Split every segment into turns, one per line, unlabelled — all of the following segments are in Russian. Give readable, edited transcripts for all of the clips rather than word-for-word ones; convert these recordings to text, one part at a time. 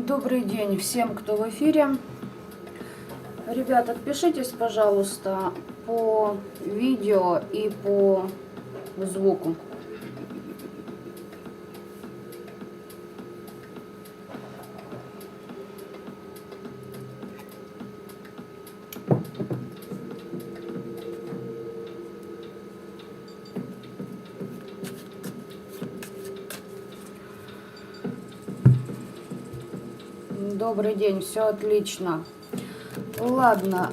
Добрый день всем, кто в эфире. Ребят, отпишитесь, пожалуйста, по видео и по звуку. Добрый день, все отлично. Ладно,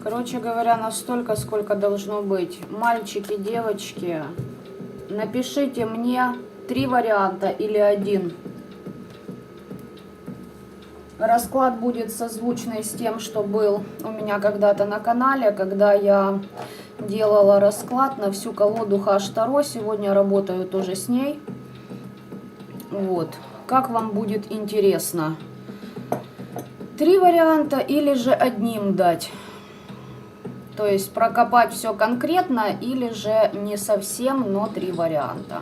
короче говоря, настолько, сколько должно быть. Мальчики, девочки, напишите мне 3 варианта или 1. Расклад будет созвучный с тем, что был у меня когда-то на канале, когда я делала расклад на всю колоду Хаш-Таро. Сегодня работаю тоже с ней. Вот. Как вам будет интересно? 3 варианта или же одним дать? То есть прокопать все конкретно или же не совсем, но 3 варианта.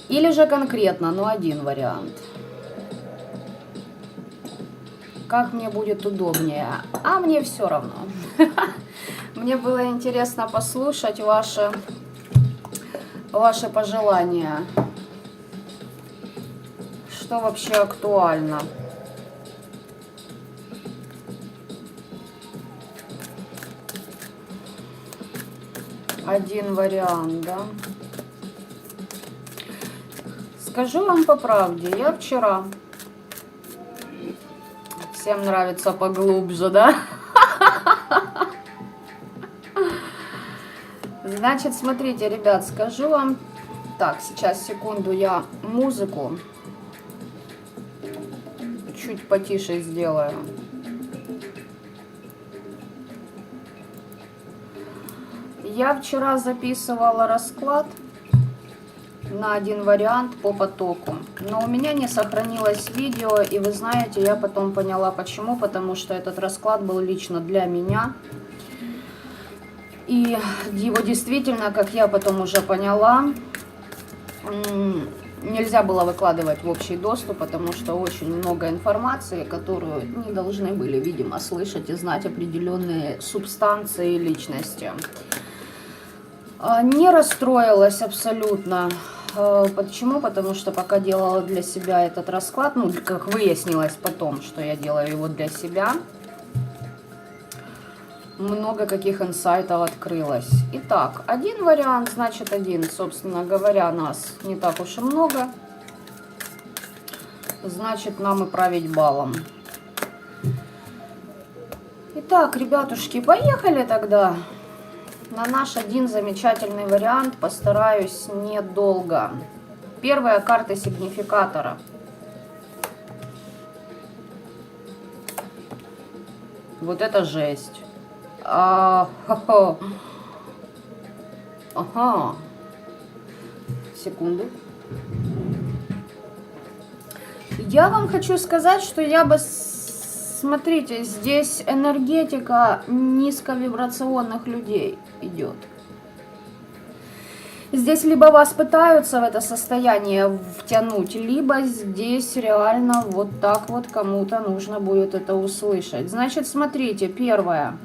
Или же конкретно, но 1 вариант. Как мне будет удобнее? А мне все равно. Мне было интересно послушать ваши пожелания. Что вообще актуально? Один вариант, да? Скажу вам по правде, я вчера... Всем нравится поглубже, да? Значит, смотрите, ребят, скажу вам... Так, сейчас, секунду, я музыку чуть потише сделаю. Я вчера записывала расклад на 1 вариант по потоку, но у меня не сохранилось видео, и вы знаете, я потом поняла почему, потому что этот расклад был лично для меня, и его действительно, как я потом уже поняла, нельзя было выкладывать в общий доступ, потому что очень много информации, которую не должны были, видимо, слышать и знать определенные субстанции личности. Не расстроилась абсолютно. Почему? Потому что пока делала для себя этот расклад, ну, как выяснилось потом, что я делаю его для себя, много каких инсайтов открылось. Итак, 1 вариант, значит 1, собственно говоря, нас не так уж и много. Значит, нам и править балом. Итак, ребятушки, поехали тогда. На наш 1 замечательный вариант постараюсь недолго. Первая карта сигнификатора. Вот это жесть. Ага. Секунду. Я вам хочу сказать, что я бы... Смотрите, здесь энергетика низковибрационных людей идет. Здесь либо вас пытаются в это состояние втянуть, либо здесь реально вот так вот кому-то нужно будет это услышать. Значит, смотрите, первое.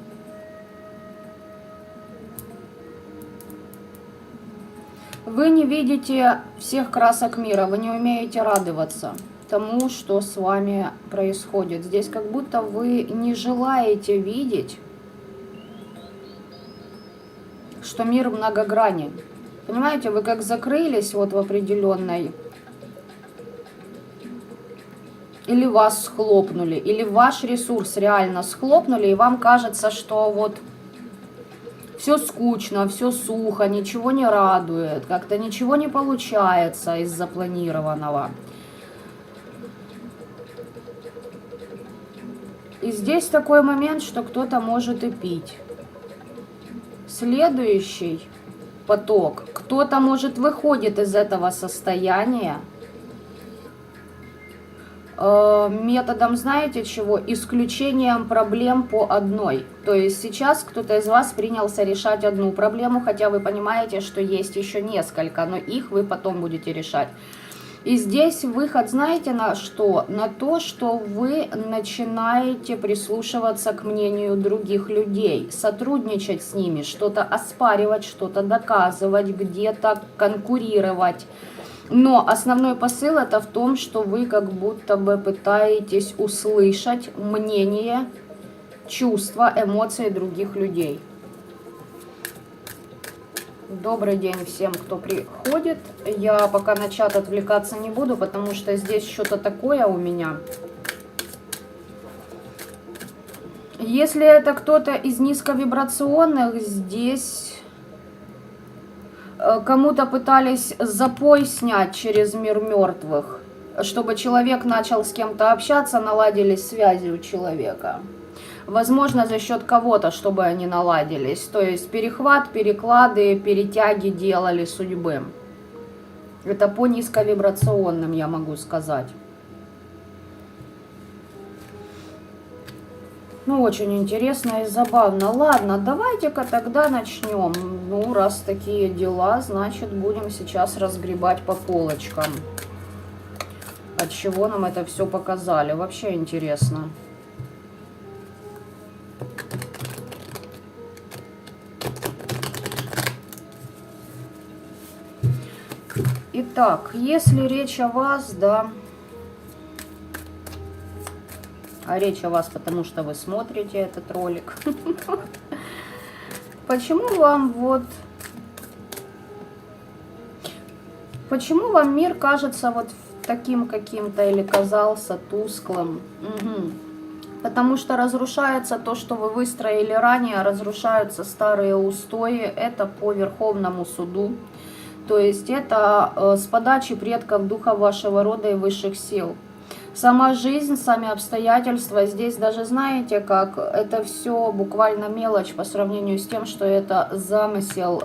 Вы не видите всех красок мира, вы не умеете радоваться тому, что с вами происходит. Здесь как будто вы не желаете видеть, что мир многогранен. Понимаете, вы как закрылись вот в определенной... Или вас схлопнули, или ваш ресурс реально схлопнули, и вам кажется, что вот все скучно, все сухо, ничего не радует, как-то ничего не получается из запланированного. И здесь такой момент, что кто-то может и пить. Следующий поток. Кто-то, может, выходит из этого состояния методом, знаете чего? Исключением проблем по одной. То есть сейчас кто-то из вас принялся решать одну проблему, хотя вы понимаете, что есть еще несколько, но их вы потом будете решать. И здесь выход, знаете, на что? На то, что вы начинаете прислушиваться к мнению других людей, сотрудничать с ними, что-то оспаривать, что-то доказывать, где-то конкурировать. Но основной посыл это в том, что вы как будто бы пытаетесь услышать мнение, чувства, эмоции других людей. Добрый день всем, кто приходит. Я пока на чат отвлекаться не буду, потому что здесь что-то такое у меня. Если это кто-то из низковибрационных, здесь кому-то пытались запой снять через мир мертвых, чтобы человек начал с кем-то общаться, наладились связи у человека. Возможно, за счет кого-то, чтобы они наладились. То есть перехват, переклады, перетяги делали судьбы. Это по низковибрационным, я могу сказать. Ну, очень интересно и забавно. Ладно, давайте-ка тогда начнем. Ну, раз такие дела, значит, будем сейчас разгребать по полочкам. От чего нам это все показали. Вообще интересно. Итак, если речь о вас, да, а речь о вас, потому что вы смотрите этот ролик, почему вам мир кажется вот таким каким-то или казался тусклым? Потому что разрушается то, что вы выстроили ранее, разрушаются старые устои, это по Верховному суду. То есть это с подачи предков духа вашего рода и высших сил. Сама жизнь, сами обстоятельства, здесь даже знаете, как это все буквально мелочь по сравнению с тем, что это замысел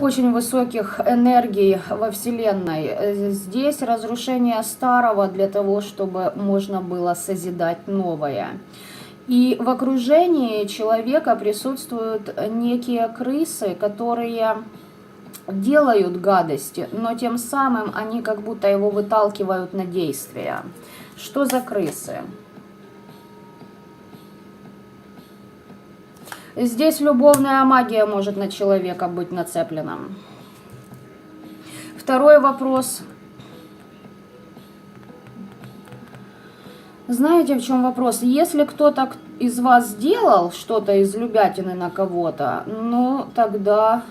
очень высоких энергий во Вселенной. Здесь разрушение старого для того, чтобы можно было созидать новое. И в окружении человека присутствуют некие крысы, которые делают гадости, но тем самым они как будто его выталкивают на действия. Что за крысы? Здесь любовная магия может на человека быть нацеплена. Второй вопрос. Знаете, в чем вопрос? Если кто-то из вас сделал что-то из любятины на кого-то, ну тогда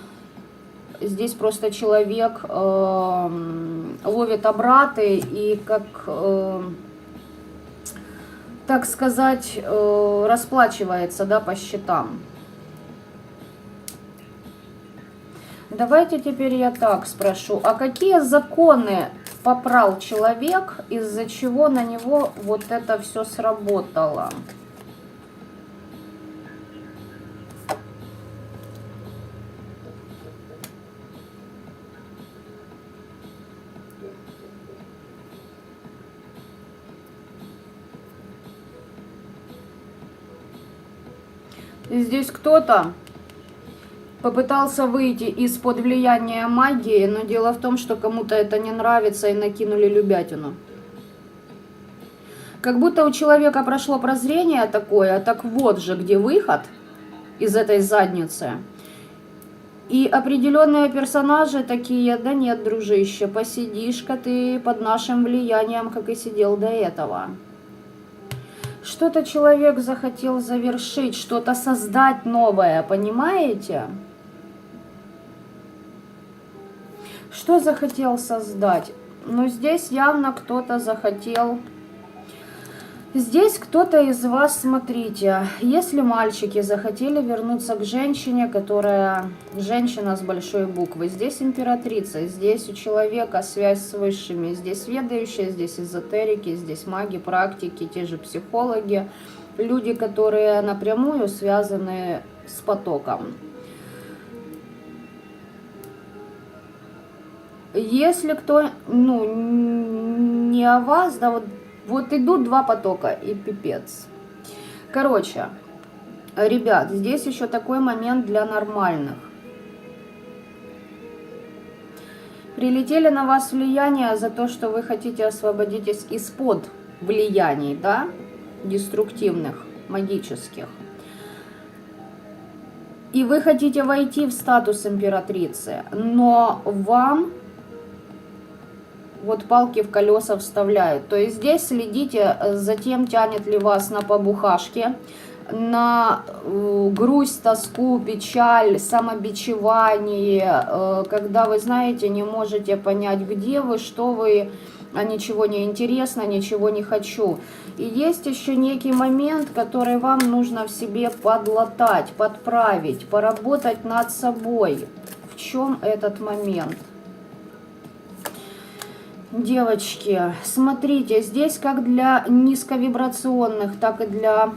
здесь просто человек ловит обраты и, как, так сказать, расплачивается, да, по счетам. Давайте теперь я так спрошу. А какие законы попрал человек, из-за чего на него вот это все сработало? Здесь кто-то попытался выйти из-под влияния магии, но дело в том, что кому-то это не нравится и накинули любятину. Как будто у человека прошло прозрение такое, так вот же, где выход из этой задницы. И определенные персонажи такие: да нет, дружище, посидишь-ка ты под нашим влиянием, как и сидел до этого. Что-то человек захотел завершить, что-то создать новое, понимаете? Что захотел создать? Ну, здесь явно кто-то захотел... Здесь кто-то из вас, смотрите, если мальчики захотели вернуться к женщине, которая женщина с большой буквы, здесь императрица, здесь у человека связь с высшими, здесь ведающие, здесь эзотерики, здесь маги, практики, те же психологи, люди, которые напрямую связаны с потоком. Если кто, ну, не о вас, да, вот идут два потока и пипец. Короче, ребят, здесь еще такой момент для нормальных. Прилетели на вас влияния за то, что вы хотите освободитесь из-под влияний, да, деструктивных, магических. И вы хотите войти в статус императрицы, но вам вот палки в колеса вставляют. То есть здесь следите за тем, тянет ли вас на побухашки, на грусть, тоску, печаль, самобичевание, когда вы, знаете, не можете понять, где вы, что вы, а ничего не интересно, ничего не хочу. И есть еще некий момент, который вам нужно в себе подлатать, подправить, поработать над собой. В чем этот момент? Девочки, смотрите, здесь как для низковибрационных, так и для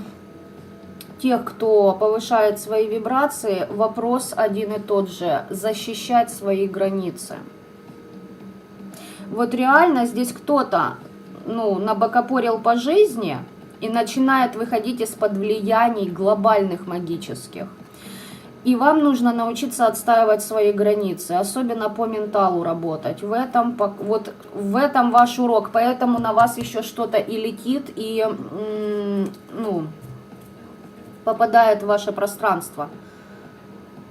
тех, кто повышает свои вибрации, вопрос один и тот же – защищать свои границы. Вот реально здесь кто-то, ну, набокопорил по жизни и начинает выходить из-под влияний глобальных магических. И вам нужно научиться отстаивать свои границы, особенно по менталу работать. В этом ваш урок, поэтому на вас еще что-то и летит, и ну, попадает в ваше пространство,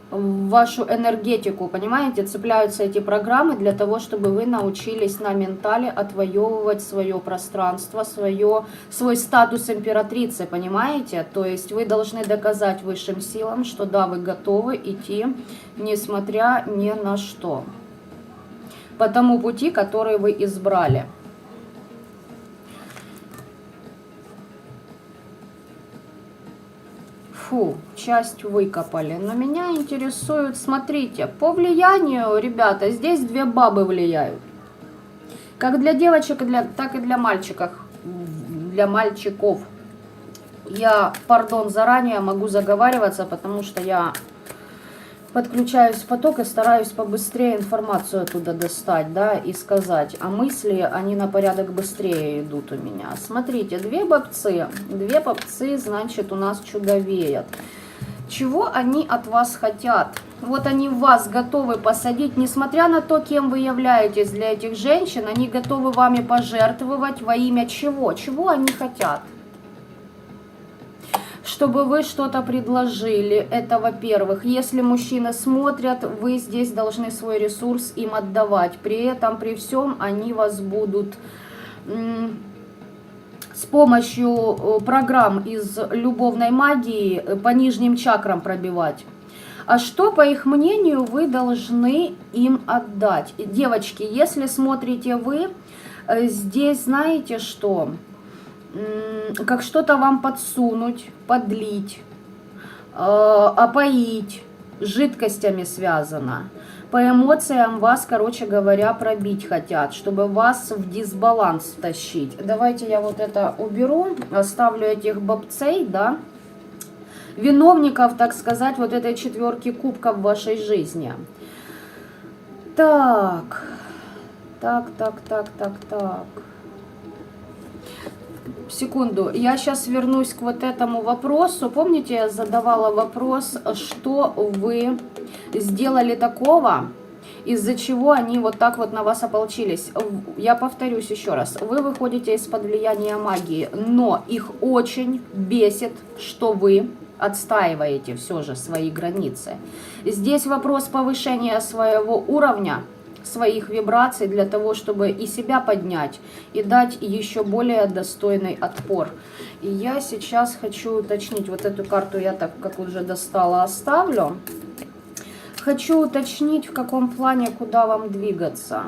в вашу энергетику, понимаете? Цепляются эти программы для того, чтобы вы научились на ментале отвоевывать свое пространство, свой статус императрицы, понимаете? То есть вы должны доказать высшим силам, что да, вы готовы идти, несмотря ни на что, по тому пути, который вы избрали. Фу, часть выкопали. Но меня интересует, смотрите, по влиянию, ребята, здесь две бабы влияют. Как для девочек, так и для мальчиков. Я, пардон, заранее могу заговариваться, потому что я подключаюсь в поток и стараюсь побыстрее информацию оттуда достать, да, и сказать. А мысли, они на порядок быстрее идут у меня. Смотрите, две бабцы, значит, у нас чудовеют. Чего они от вас хотят? Вот они вас готовы посадить, несмотря на то, кем вы являетесь для этих женщин, они готовы вами пожертвовать во имя чего? Чего они хотят? Чтобы вы что-то предложили, это во-первых. Если мужчины смотрят, вы здесь должны свой ресурс им отдавать. При этом, при всем, они вас будут с помощью программ из любовной магии по нижним чакрам пробивать. А что, по их мнению, вы должны им отдать? Девочки, если смотрите вы, здесь знаете что? Как что-то вам подсунуть, подлить, опоить, жидкостями связано. По эмоциям вас, короче говоря, пробить хотят, чтобы вас в дисбаланс тащить. Давайте я вот это уберу, оставлю этих бабцей, да, виновников, так сказать, вот этой четверки кубков в вашей жизни. Так. Секунду, я сейчас вернусь к вот этому вопросу. Помните, я задавала вопрос, что вы сделали такого, из-за чего они вот так вот на вас ополчились. Я повторюсь еще раз, вы выходите из-под влияния магии, но их очень бесит, что вы отстаиваете все же свои границы. Здесь вопрос повышения своего уровня, своих вибраций для того, чтобы и себя поднять, и дать еще более достойный отпор. И я сейчас хочу уточнить, вот эту карту я так, как уже достала, оставлю. Хочу уточнить, в каком плане, куда вам двигаться.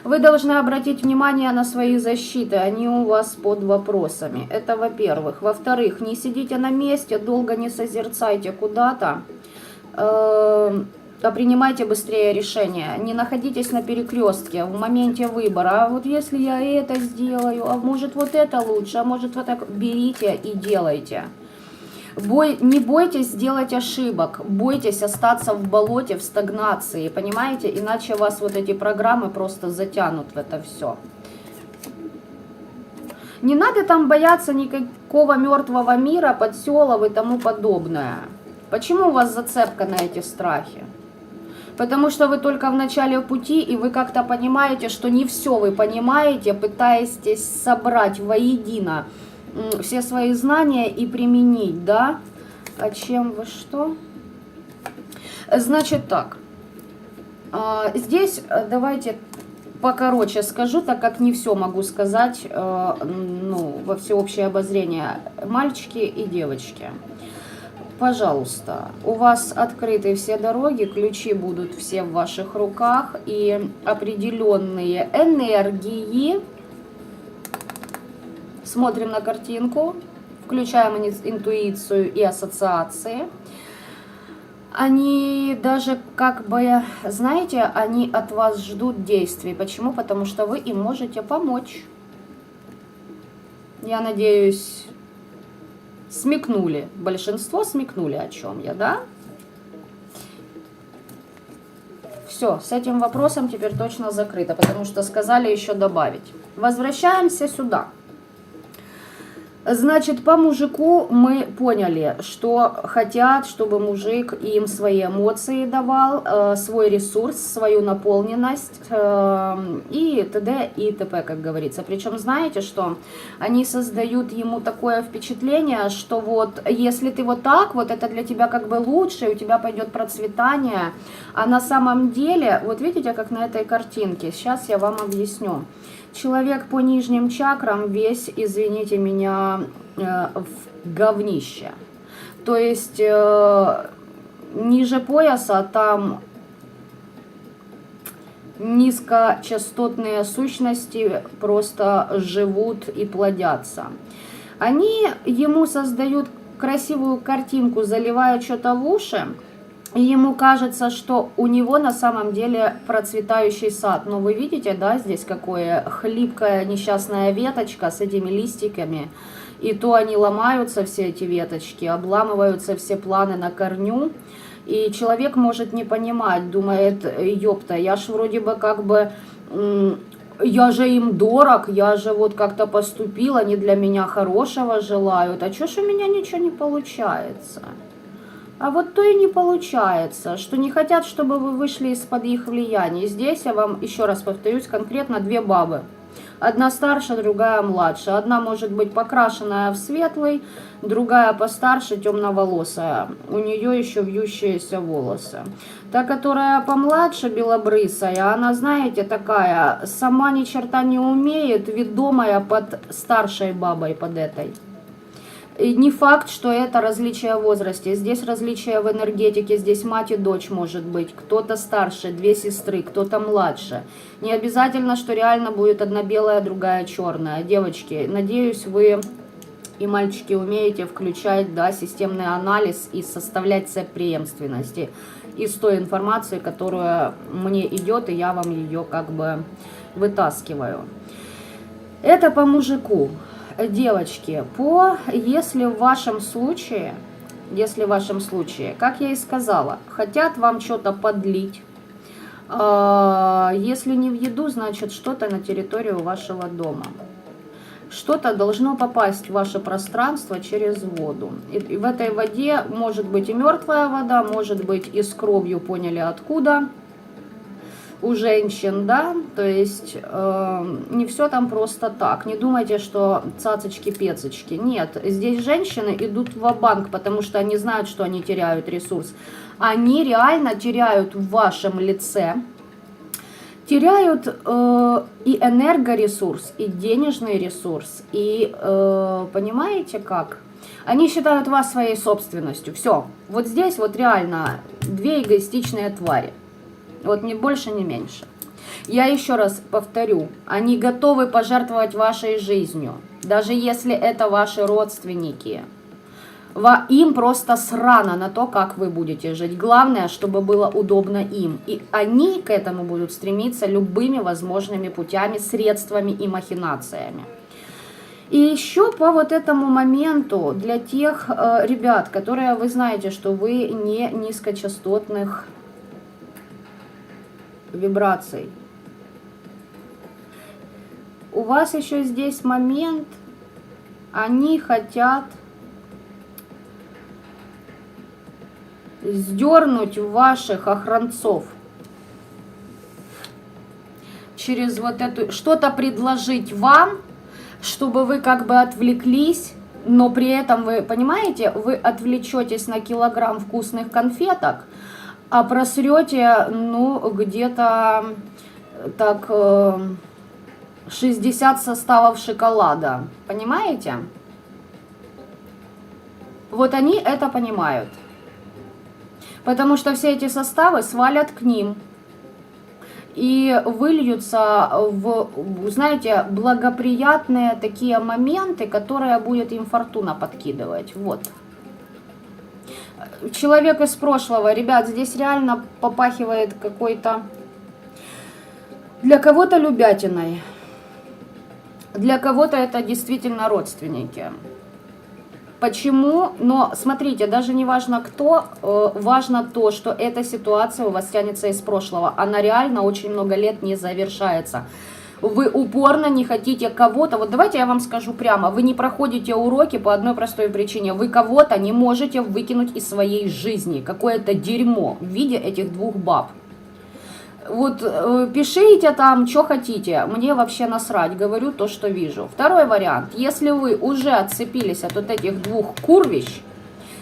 Вы должны обратить внимание на свои защиты, они у вас под вопросами. Это во-первых. Во-вторых, не сидите на месте, долго не созерцайте куда-то, а принимайте быстрее решения. Не находитесь на перекрестке в моменте выбора. А вот если я это сделаю, а может вот это лучше, а может вот так. Берите и делайте. Не бойтесь сделать ошибок, бойтесь остаться в болоте, в стагнации, понимаете? Иначе вас вот эти программы просто затянут в это все. Не надо там бояться никакого мертвого мира, подселов и тому подобное. Почему у вас зацепка на эти страхи? Потому что вы только в начале пути, и вы как-то понимаете, что не все вы понимаете, пытаетесь собрать воедино все свои знания и применить, да? А чем вы что? Значит так, здесь давайте покороче скажу, так как не все могу сказать, ну, во всеобщее обозрение. Мальчики и девочки, пожалуйста, у вас открыты все дороги, ключи будут все в ваших руках, и определенные энергии. Смотрим на картинку, включаем интуицию и ассоциации. Они даже, как бы, знаете, они от вас ждут действий. Почему? Потому что вы им можете помочь. Я надеюсь, смекнули. Большинство смекнули, о чем я, да? Все, с этим вопросом теперь точно закрыто, потому что сказали еще добавить. Возвращаемся сюда. Значит, по мужику мы поняли, что хотят, чтобы мужик им свои эмоции давал, свой ресурс, свою наполненность и т.д. и т.п., как говорится. Причем знаете, что они создают ему такое впечатление, что вот если ты вот так, вот это для тебя как бы лучше, у тебя пойдет процветание. А на самом деле, вот видите, как на этой картинке, сейчас я вам объясню. Человек по нижним чакрам весь, извините меня, в говнище. То есть ниже пояса там низкочастотные сущности просто живут и плодятся. Они ему создают красивую картинку, заливая что-то в уши. И ему кажется, что у него на самом деле процветающий сад. Но вы видите, да, здесь какое хлипкая несчастная веточка с этими листиками. И то они ломаются, все эти веточки, обламываются все планы на корню. И человек может не понимать, думает, ёпта, я ж вроде бы как бы... Я же им дорог, я же вот как-то поступила, они для меня хорошего желают. А чё ж у меня ничего не получается? А вот то и не получается, что не хотят, чтобы вы вышли из-под их влияния. Здесь я вам, еще раз повторюсь, конкретно две бабы. Одна старше, другая младше. Одна может быть покрашенная в светлый, другая постарше, темноволосая. У нее еще вьющиеся волосы. Та, которая помладше, белобрысая, она, знаете, такая, сама ни черта не умеет, ведомая под старшей бабой, под этой. И не факт, что это различие в возрасте. Здесь различие в энергетике. Здесь мать и дочь может быть. Кто-то старше, две сестры, кто-то младше. Не обязательно, что реально будет одна белая, другая черная. Девочки, надеюсь, вы и мальчики умеете включать, да, системный анализ и составлять цепь преемственности из той информации, которая мне идет, и я вам ее как бы вытаскиваю. Это по мужику. Девочки, если в вашем случае, как я и сказала, хотят вам что-то подлить, если не в еду, значит что-то на территорию вашего дома. Что-то должно попасть в ваше пространство через воду. И в этой воде может быть и мертвая вода, может быть и с кровью, поняли откуда. У женщин, да, то есть не все там просто так. Не думайте, что цацочки-пецочки. Нет, здесь женщины идут ва-банк, потому что они знают, что они теряют ресурс. Они реально теряют в вашем лице, теряют и энергоресурс, и денежный ресурс, и понимаете как? Они считают вас своей собственностью. Все, вот здесь вот реально две эгоистичные твари. Вот ни больше, ни меньше. Я еще раз повторю, они готовы пожертвовать вашей жизнью, даже если это ваши родственники. Им просто срано на то, как вы будете жить. Главное, чтобы было удобно им. И они к этому будут стремиться любыми возможными путями, средствами и махинациями. И еще по вот этому моменту для тех ребят, которые вы знаете, что вы не низкочастотных вибраций. У вас еще здесь момент, они хотят сдернуть ваших охранцов через вот эту, что-то предложить вам, чтобы вы как бы отвлеклись, но при этом вы, понимаете, вы отвлечетесь на килограмм вкусных конфеток, а просрете, ну, где-то так 60 составов шоколада. Понимаете? Вот они это понимают. Потому что все эти составы свалят к ним и выльются в, знаете, благоприятные такие моменты, которые будет им фортуна подкидывать. Вот. Человек из прошлого, ребят, здесь реально попахивает какой-то, для кого-то любятиной, для кого-то это действительно родственники. Почему? Но смотрите, даже не важно кто, важно то, что эта ситуация у вас тянется из прошлого. Она реально очень много лет не завершается. Вы упорно не хотите кого-то. Вот давайте я вам скажу прямо. Вы не проходите уроки по одной простой причине. Вы кого-то не можете выкинуть из своей жизни. Какое-то дерьмо в виде этих двух баб. Вот пишите там, что хотите, мне вообще насрать, говорю то, что вижу. Второй вариант, если вы уже отцепились от вот этих двух курвищ,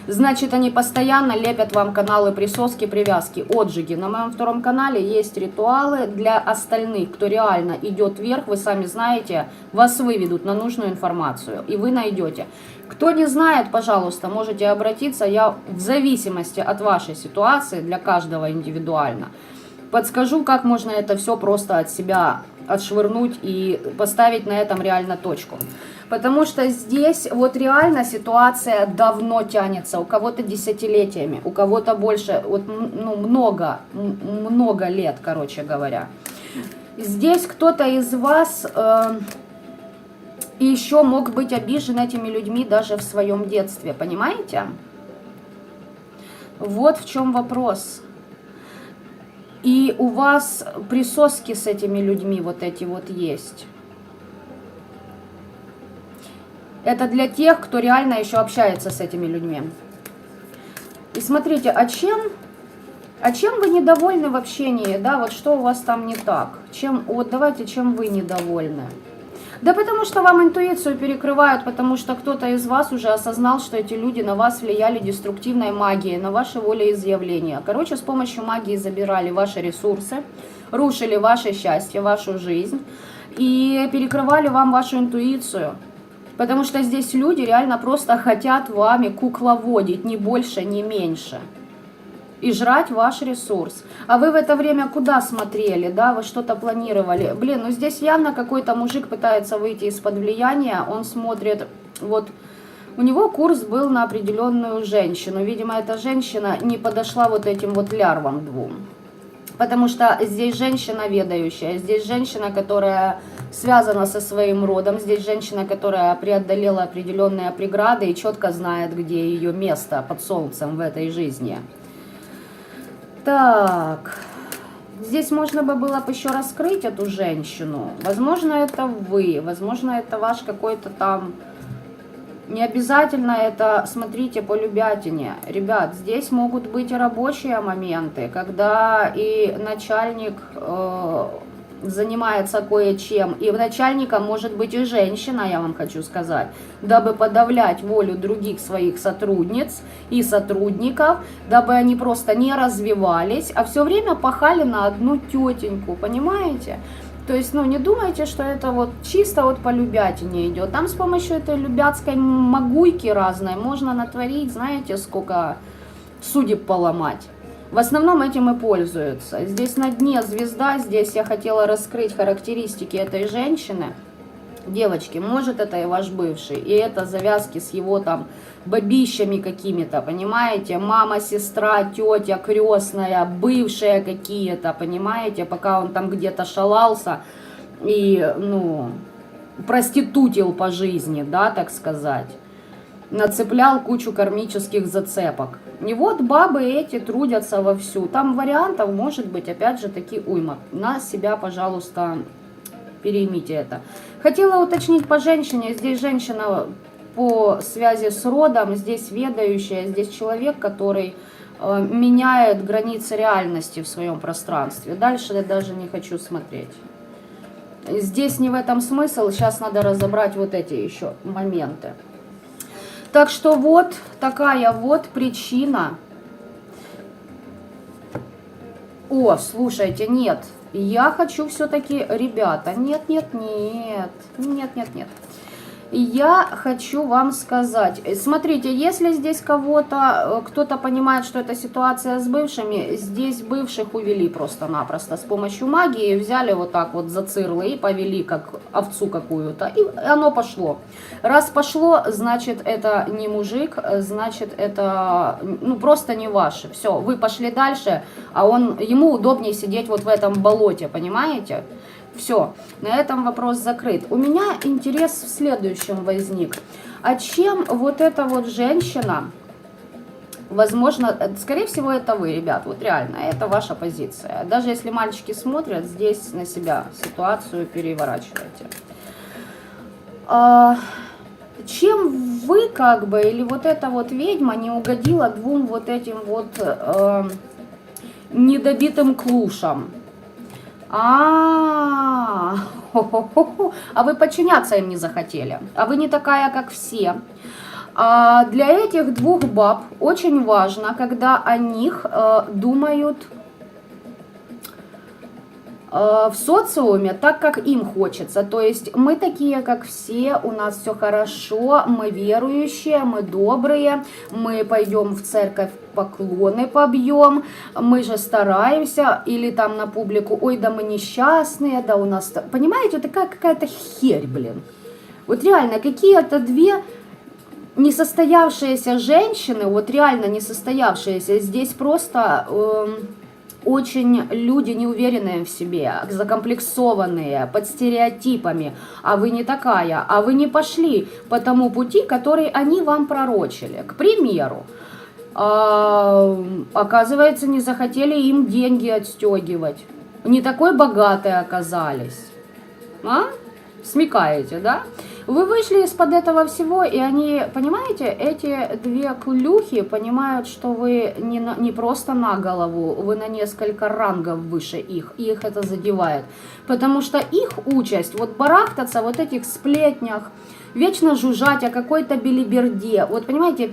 значит они постоянно лепят вам каналы присоски, привязки, отжиги. На моем втором канале есть ритуалы для остальных, кто реально идет вверх, вы сами знаете, вас выведут на нужную информацию, и вы найдете. Кто не знает, пожалуйста, можете обратиться, я в зависимости от вашей ситуации, для каждого индивидуально, подскажу, как можно это все просто от себя отшвырнуть и поставить на этом реально точку. Потому что здесь вот реально ситуация давно тянется, у кого-то десятилетиями, у кого-то больше, вот, ну, много лет, короче говоря. Здесь кто-то из вас еще мог быть обижен этими людьми даже в своем детстве, понимаете? Вот в чем вопрос. И у вас присоски с этими людьми вот эти вот есть. Это для тех, кто реально еще общается с этими людьми. И смотрите, а чем вы недовольны в общении, да, вот что у вас там не так? Вот давайте, чем вы недовольны? Да потому что вам интуицию перекрывают, потому что кто-то из вас уже осознал, что эти люди на вас влияли деструктивной магией, на ваше волеизъявление. Короче, с помощью магии забирали ваши ресурсы, рушили ваше счастье, вашу жизнь и перекрывали вам вашу интуицию. Потому что здесь люди реально просто хотят вами кукловодить, ни больше, ни меньше. И жрать ваш ресурс. А вы в это время куда смотрели, да, вы что-то планировали? Блин, ну здесь явно какой-то мужик пытается выйти из-под влияния, он смотрит, вот, у него курс был на определенную женщину. Видимо, эта женщина не подошла вот этим вот лярвам двум. Потому что здесь женщина ведающая, здесь женщина, которая связана со своим родом, здесь женщина, которая преодолела определенные преграды и четко знает, где ее место под солнцем в этой жизни. Так, здесь можно бы было бы еще раскрыть эту женщину. Возможно, это вы, возможно, это ваш какой-то там... Не обязательно это, смотрите, по любятине. Ребят, здесь могут быть и рабочие моменты, когда и начальник занимается кое-чем. И начальником может быть и женщина, я вам хочу сказать, дабы подавлять волю других своих сотрудниц и сотрудников, дабы они просто не развивались, а все время пахали на одну тетеньку, понимаете? То есть, ну, не думайте, что это вот чисто вот по любятине идет. Там с помощью этой любятской магуйки разной можно натворить, знаете, сколько судеб поломать. В основном этим и пользуются. Здесь на дне звезда, здесь я хотела раскрыть характеристики этой женщины. Девочки, может это и ваш бывший, и это завязки с его там бабищами какими-то, понимаете? Мама, сестра, тетя, крестная, бывшие какие-то, понимаете? Пока он там где-то шалался и, ну, проститутил по жизни, да, так сказать. Нацеплял кучу кармических зацепок. И вот бабы эти трудятся вовсю. Там вариантов может быть, опять же, таки уйма. На себя, пожалуйста, переймите это. Хотела уточнить по женщине. Здесь женщина по связи с родом, здесь ведающая, здесь человек, который меняет границы реальности в своем пространстве. Дальше я даже не хочу смотреть. здесь не в этом смысл, сейчас надо разобрать вот эти еще моменты. Так что вот такая вот причина. О, слушайте, нет, я хочу все-таки, ребята, нет. Я хочу вам сказать, смотрите, если здесь кто-то понимает, что это ситуация с бывшими, здесь бывших увели просто-напросто с помощью магии, взяли вот так вот за цирлы и повели как овцу какую-то, и оно пошло. Раз пошло, значит это не мужик, значит это просто не ваше. Все, вы пошли дальше, а ему удобнее сидеть вот в этом болоте, понимаете? Все, на этом вопрос закрыт. У меня интерес в следующем возник. А чем вот эта вот женщина, возможно, скорее всего, это вы, ребят, вот реально, это ваша позиция. Даже если мальчики смотрят, здесь на себя ситуацию переворачивайте. Чем вы как бы, или вот эта вот ведьма не угодила двум вот этим вот недобитым клушам? А вы подчиняться им не захотели, а вы не такая, как все. Для этих двух баб очень важно, когда о них думают в социуме так, как им хочется. То есть мы такие, как все, у нас все хорошо, мы верующие, мы добрые, мы пойдем в церковь, поклоны побьем, мы же стараемся, или там на публику, ой, да мы несчастные, да у нас... Понимаете, такая какая-то херь, блин. Вот реально, какие-то две несостоявшиеся женщины, вот реально несостоявшиеся, здесь просто... Очень люди неуверенные в себе, закомплексованные, под стереотипами. А вы не такая, а вы не пошли по тому пути, который они вам пророчили. К примеру, оказывается, не захотели им деньги отстегивать. Не такой богатые оказались. Смекаете, да? Вы вышли из-под этого всего, и они, понимаете, эти две клюхи понимают, что вы не просто на голову, вы на несколько рангов выше их, и их это задевает. Потому что их участь, вот барахтаться вот этих сплетнях, вечно жужжать о какой-то белиберде, вот понимаете,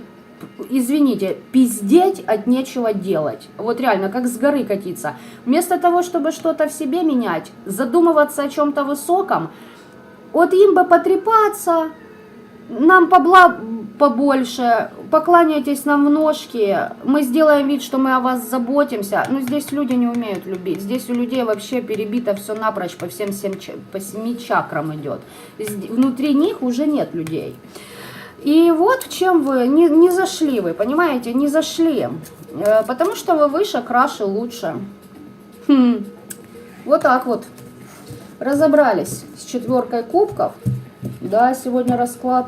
извините, пиздеть от нечего делать. Вот реально, как с горы катиться. Вместо того, чтобы что-то в себе менять, задумываться о чем-то высоком, вот им бы потрепаться, нам побла побольше, покланяйтесь нам в ножки, мы сделаем вид, что мы о вас заботимся. Но здесь люди не умеют любить, здесь у людей вообще перебито все напрочь, по 7 чакрам идет. Внутри них уже нет людей. И вот в чем вы не зашли, вы понимаете, не зашли, потому что вы выше, краше, лучше. Вот так вот. Разобрались с 4 кубков. Да, сегодня расклад.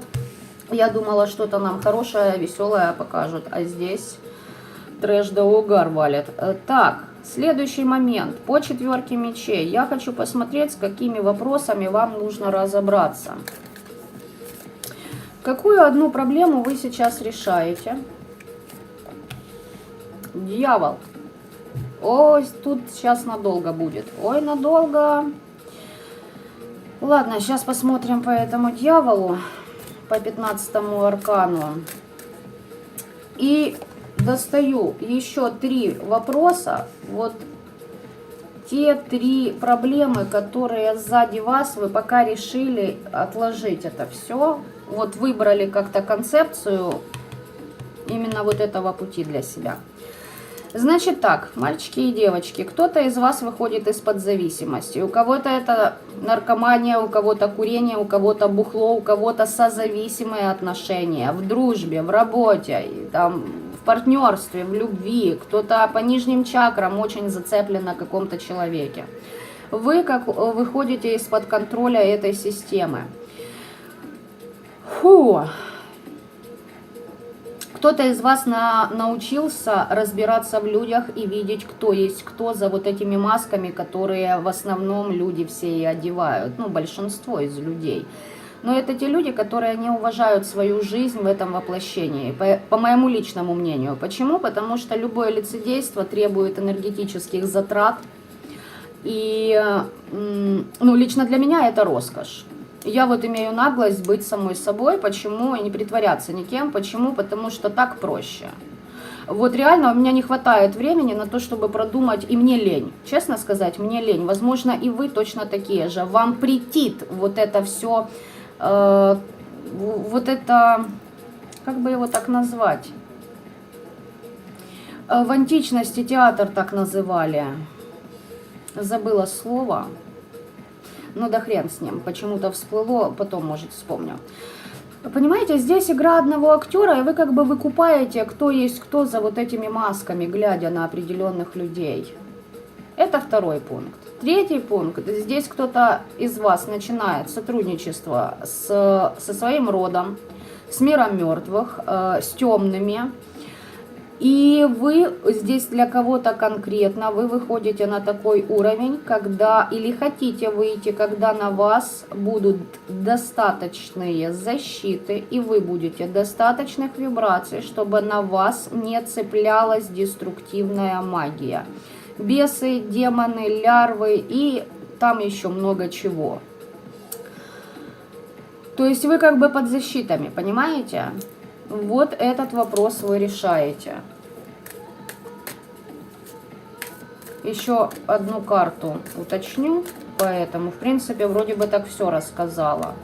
Я думала, что-то нам хорошее, веселое покажут. А здесь трэш да угар валит. Так, следующий момент. По 4 мечей. Я хочу посмотреть, с какими вопросами вам нужно разобраться. Какую одну проблему вы сейчас решаете? Дьявол. Ой, тут сейчас надолго будет. Ой, надолго. Ладно, сейчас посмотрим по этому дьяволу, по 15-му аркану. И достаю еще 3 вопроса. Вот те 3 проблемы, которые сзади вас, вы пока решили отложить это все. Вот выбрали как-то концепцию именно вот этого пути для себя. Значит так, мальчики и девочки, кто-то из вас выходит из-под зависимости. У кого-то это наркомания, у кого-то курение, у кого-то бухло, у кого-то созависимые отношения в дружбе, в работе, там, в партнерстве, в любви. Кто-то по нижним чакрам очень зацеплен на каком-то человеке. Вы как выходите из-под контроля этой системы. Фу! Кто-то из вас научился разбираться в людях и видеть, кто есть кто за вот этими масками, которые в основном люди все и одевают, ну, большинство из людей. Но это те люди, которые не уважают свою жизнь в этом воплощении, по моему личному мнению. Почему? Потому что любое лицедейство требует энергетических затрат, И, ну, лично для меня это роскошь. Я вот имею наглость быть самой собой. Почему? И не притворяться никем. Почему? Потому что так проще. Вот реально у меня не хватает времени на то, чтобы продумать, и мне лень. Честно сказать, мне лень. Возможно, и вы точно такие же. Вам претит вот это все, вот это, как бы его так назвать? В античности театр так называли. Забыла слово. Ну да хрен с ним. Почему-то всплыло, потом, может, вспомню. Понимаете, здесь игра одного актера, и вы как бы выкупаете, кто есть кто за вот этими масками, глядя на определенных людей. Это второй пункт. Третий пункт. Здесь кто-то из вас начинает сотрудничество со своим родом, с миром мертвых, с темными. И вы здесь для кого-то конкретно, вы выходите на такой уровень, когда, или хотите выйти, когда на вас будут достаточные защиты, и вы будете достаточных вибраций, чтобы на вас не цеплялась деструктивная магия. Бесы, демоны, лярвы и там еще много чего. То есть вы как бы под защитами, понимаете? Вот этот вопрос вы решаете. Еще одну карту уточню, поэтому, в принципе, вроде бы так все рассказала.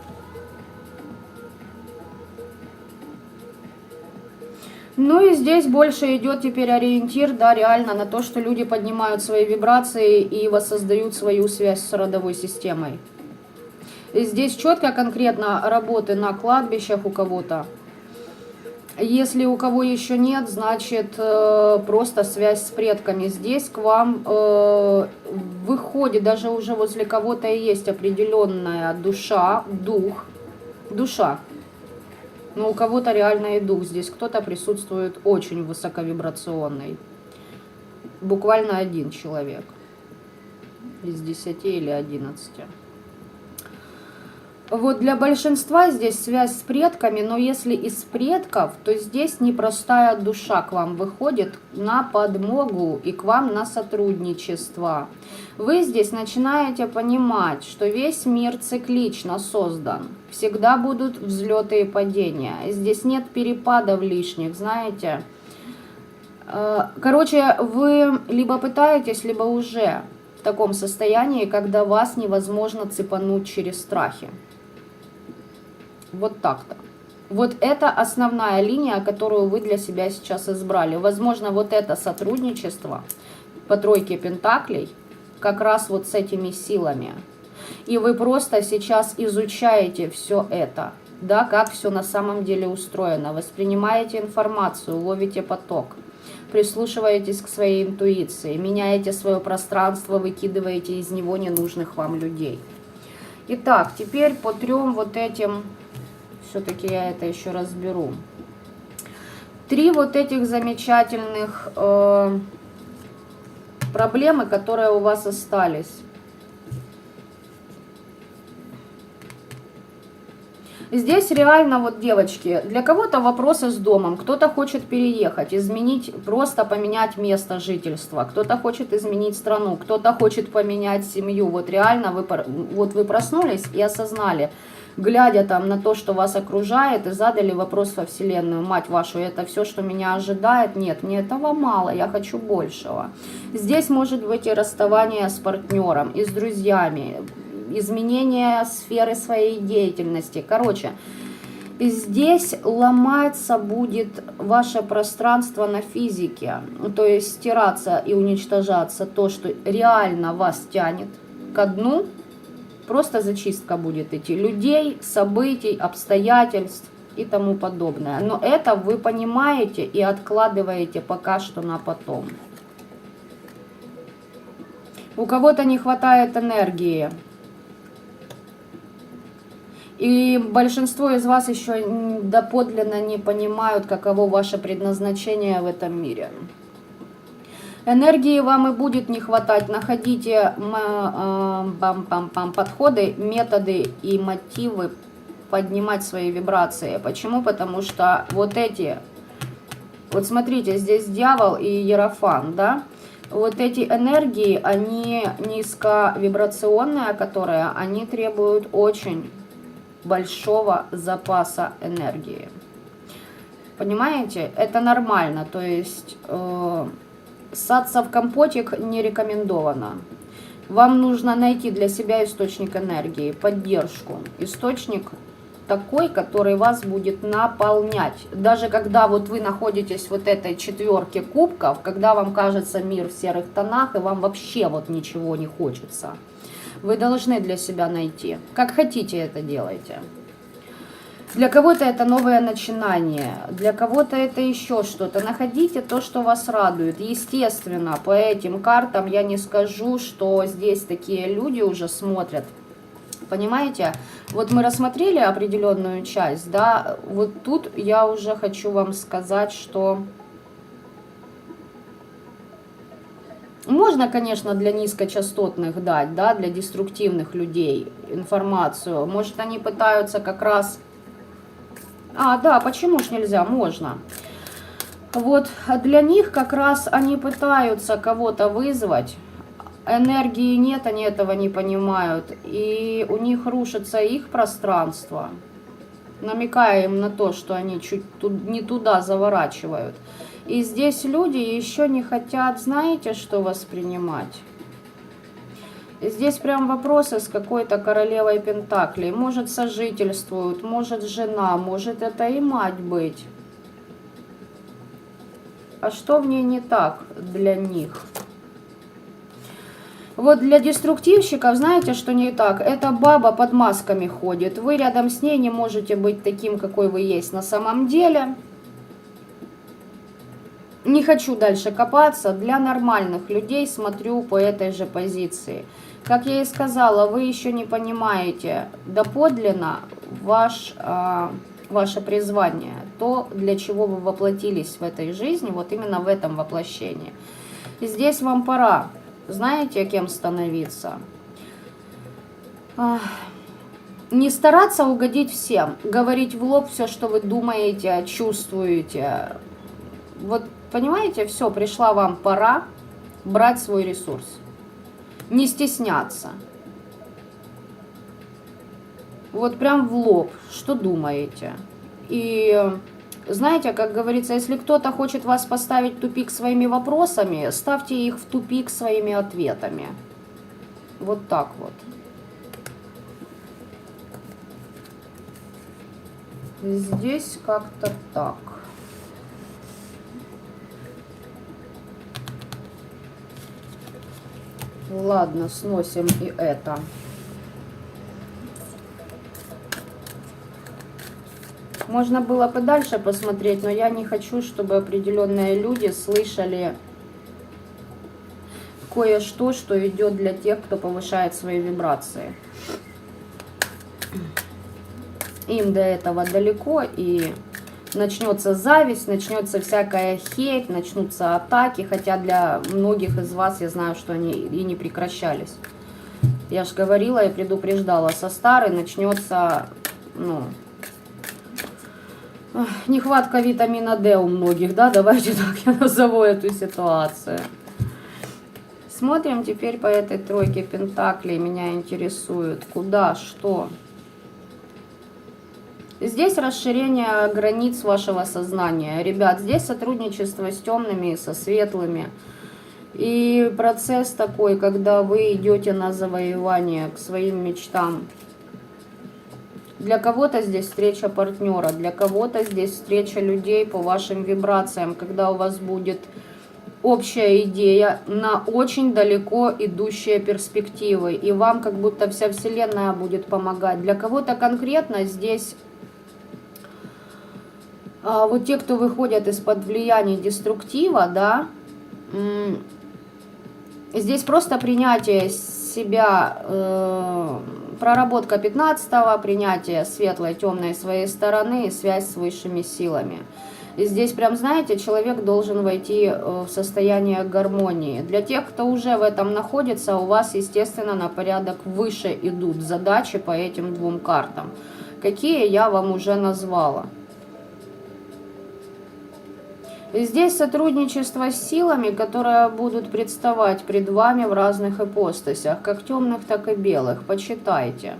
Ну и здесь больше идет теперь ориентир, да, реально на то, что люди поднимают свои вибрации и воссоздают свою связь с родовой системой. И здесь четко, конкретно работы на кладбищах у кого-то. Если у кого еще нет, значит просто связь с предками. Здесь к вам выходит, даже уже возле кого-то есть определенная душа, дух, душа. Но у кого-то реально и дух. Здесь кто-то присутствует очень высоковибрационный. Буквально один человек из 10 или 11. Вот для большинства здесь связь с предками, но если из предков, то здесь непростая душа к вам выходит на подмогу и к вам на сотрудничество. Вы здесь начинаете понимать, что весь мир циклично создан. Всегда будут взлеты и падения. Здесь нет перепадов лишних, знаете. Короче, вы либо пытаетесь, либо уже в таком состоянии, когда вас невозможно цепануть через страхи. Вот так-то. Вот это основная линия, которую вы для себя сейчас избрали. Возможно, вот это сотрудничество по тройке пентаклей как раз вот с этими силами. И вы просто сейчас изучаете все это, да, как все на самом деле устроено. Воспринимаете информацию, ловите поток, прислушиваетесь к своей интуиции, меняете свое пространство, выкидываете из него ненужных вам людей. Итак, теперь по трем вот этим... Все-таки я это еще разберу. 3 вот этих замечательных проблемы, которые у вас остались. Здесь реально, вот, девочки, для кого-то вопросы с домом, кто-то хочет переехать, изменить, просто поменять место жительства, кто-то хочет изменить страну, кто-то хочет поменять семью. Вот реально вы проснулись и осознали, глядя там на то, что вас окружает, и задали вопрос во Вселенную: мать вашу, это все, что меня ожидает? Нет, мне этого мало, я хочу большего. Здесь может быть и расставание с партнером, и с друзьями, изменение сферы своей деятельности. Короче, здесь ломаться будет ваше пространство на физике, то есть стираться и уничтожаться то, что реально вас тянет ко дну. Просто зачистка будет идти людей, событий, обстоятельств и тому подобное. Но это вы понимаете и откладываете пока что на потом. У кого-то не хватает энергии. И большинство из вас еще доподлинно не понимают, каково ваше предназначение в этом мире. Энергии вам и будет не хватать. Находите подходы, методы и мотивы поднимать свои вибрации. Почему? Потому что вот эти... Вот смотрите, здесь дьявол и иерофант, да? вот эти энергии, они низковибрационные, которые, они требуют очень большого запаса энергии. Понимаете? Это нормально, то есть ссаться в компотик не рекомендовано. Вам нужно найти для себя источник энергии, поддержку. Источник такой, который вас будет наполнять. Даже когда вот вы находитесь в вот этой четверке кубков, когда вам кажется мир в серых тонах, и вам вообще вот ничего не хочется, вы должны для себя найти. Как хотите это делайте. Для кого-то это новое начинание, для кого-то это еще что-то. Находите то, что вас радует. Естественно, по этим картам я не скажу, что здесь такие люди уже смотрят. Понимаете? Вот мы рассмотрели определенную часть, да, вот тут я уже хочу вам сказать, что можно, конечно, для низкочастотных дать, да, для деструктивных людей информацию. Может, они пытаются как раз... да, почему ж нельзя? Можно. Вот для них как раз они пытаются кого-то вызвать. Энергии нет, они этого не понимают. И у них рушится их пространство, намекая им на то, что они чуть не туда заворачивают. И здесь люди еще не хотят, знаете, что воспринимать? Здесь прям вопросы с какой-то королевой пентаклей. Может, сожительствуют, может, жена, может, это и мать быть. А что в ней не так для них? Вот для деструктивщиков, знаете, что не так? Эта баба под масками ходит. Вы рядом с ней не можете быть таким, какой вы есть на самом деле. Не хочу дальше копаться. Для нормальных людей смотрю по этой же позиции. Как я и сказала, вы еще не понимаете доподлинно ваше призвание. То, для чего вы воплотились в этой жизни, вот именно в этом воплощении. И здесь вам пора. Знаете, кем становиться? Не стараться угодить всем, говорить в лоб все, что вы думаете, чувствуете. Вот понимаете, все, пришла вам пора брать свой ресурс. Не стесняться. Вот прям в лоб, что думаете. И... знаете, как говорится, если кто-то хочет вас поставить в тупик своими вопросами, ставьте их в тупик своими ответами. Вот так вот. Здесь как-то так. Ладно, сносим и это. Можно было бы дальше посмотреть, но я не хочу, чтобы определенные люди слышали кое-что, что идет для тех, кто повышает свои вибрации. Им до этого далеко, и начнется зависть, начнется всякая хейт, начнутся атаки, хотя для многих из вас я знаю, что они и не прекращались. Я же говорила и предупреждала, со старой начнется, нехватка витамина D у многих, да, давайте так я назову эту ситуацию. Смотрим теперь по этой тройке пентаклей, меня интересует, куда, что. Здесь расширение границ вашего сознания. Ребят, здесь сотрудничество с темными и со светлыми. И процесс такой, когда вы идете на завоевание к своим мечтам. Для кого-то здесь встреча партнера, для кого-то здесь встреча людей по вашим вибрациям, когда у вас будет общая идея на очень далеко идущие перспективы. И вам как будто вся вселенная будет помогать. Для кого-то конкретно здесь... вот те, кто выходят из-под влияния деструктива, да, здесь просто принятие себя, проработка 15-го, принятие светлой, темной своей стороны и связь с высшими силами. И здесь прям, знаете, человек должен войти в состояние гармонии. Для тех, кто уже в этом находится, у вас, естественно, на порядок выше идут задачи по этим двум картам. Какие я вам уже назвала. Здесь сотрудничество с силами, которые будут представать пред вами в разных ипостасях, как темных, так и белых. Почитайте.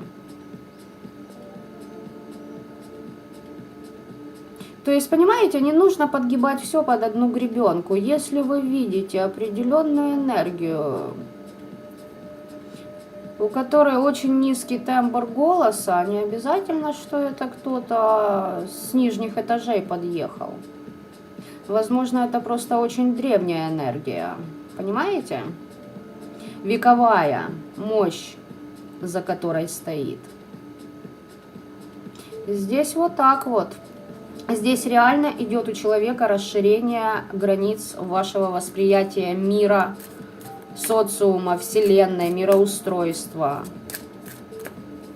То есть, понимаете, не нужно подгибать все под одну гребенку. Если вы видите определенную энергию, у которой очень низкий тембр голоса, не обязательно, что это кто-то с нижних этажей подъехал. Возможно, это просто очень древняя энергия. Понимаете? Вековая мощь, за которой стоит. Здесь вот так вот. Здесь реально идет у человека расширение границ вашего восприятия мира, социума, вселенной, мироустройства.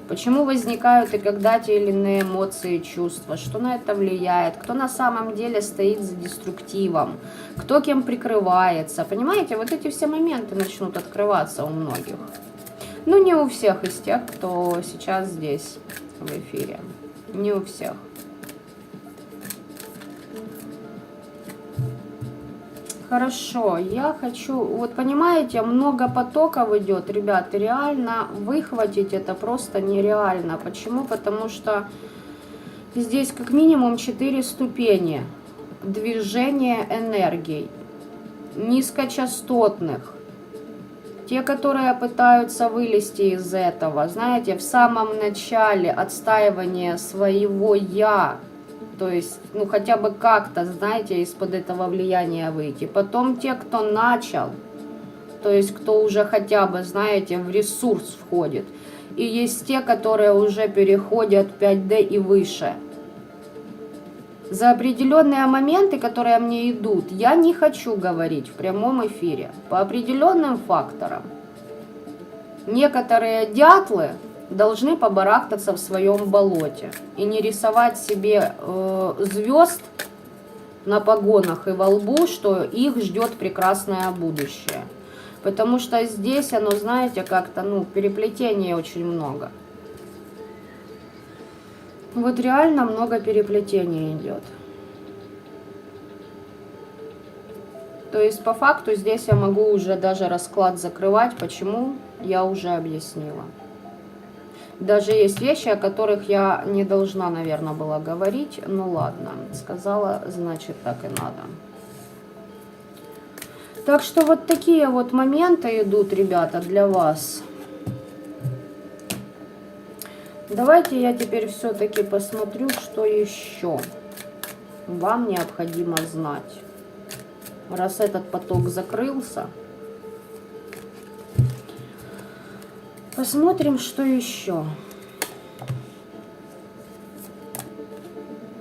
Почему возникают и когда те или иные эмоции, чувства, что на это влияет, кто на самом деле стоит за деструктивом, кто кем прикрывается. Понимаете, вот эти все моменты начнут открываться у многих. Ну, не у всех из тех, кто сейчас здесь в эфире. Не у всех. Хорошо, я хочу, вот понимаете, много потоков идет, ребят, реально выхватить это просто нереально. Почему? Потому что здесь как минимум 4 ступени движения энергий, низкочастотных. Те, которые пытаются вылезти из этого, знаете, в самом начале отстаивания своего «я», то есть, ну, хотя бы как-то, знаете, из-под этого влияния выйти. Потом те, кто начал, то есть, кто уже хотя бы, знаете, в ресурс входит. И есть те, которые уже переходят 5D и выше. За определенные моменты, которые мне идут, я не хочу говорить в прямом эфире. По определенным факторам. Некоторые дятлы должны побарахтаться в своем болоте и не рисовать себе звезд на погонах и во лбу, что их ждет прекрасное будущее. Потому что здесь оно, знаете, как-то, ну, переплетений очень много. Вот реально много переплетений идет. То есть по факту здесь я могу уже даже расклад закрывать. Почему? Я уже объяснила. Даже есть вещи, о которых я не должна, наверное, была говорить. Ну ладно, сказала, значит так и надо. Так что вот такие вот моменты идут, ребята, для вас. Давайте я теперь все-таки посмотрю, что еще вам необходимо знать. Раз этот поток закрылся. Посмотрим, что еще.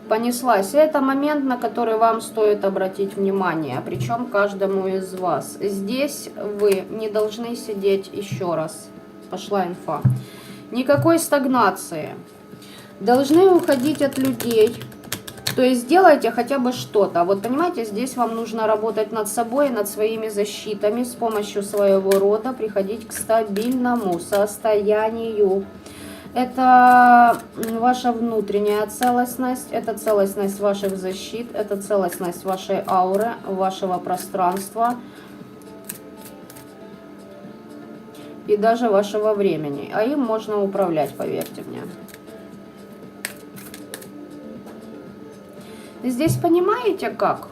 Понеслась. Это момент, на который вам стоит обратить внимание, причем каждому из вас. Здесь вы не должны сидеть, еще раз. Пошла инфа. Никакой стагнации. Должны уходить от людей. То есть делайте хотя бы что-то. Вот понимаете, здесь вам нужно работать над собой, над своими защитами, с помощью своего рода приходить к стабильному состоянию. Это ваша внутренняя целостность, это целостность ваших защит, это целостность вашей ауры, вашего пространства и даже вашего времени. А им можно управлять, поверьте мне. Здесь понимаете как?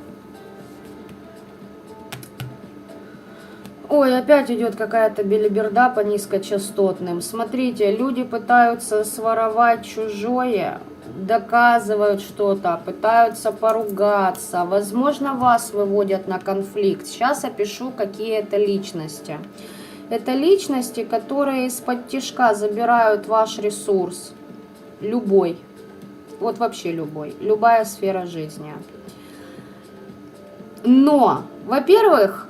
Ой, опять идет какая-то белиберда по низкочастотным. Смотрите, люди пытаются своровать чужое, доказывают что-то, пытаются поругаться. Возможно, вас выводят на конфликт. Сейчас опишу, какие это личности. Это личности, которые из-под тишка забирают ваш ресурс. Любой. Вот вообще любой. Любая сфера жизни. Но, во-первых,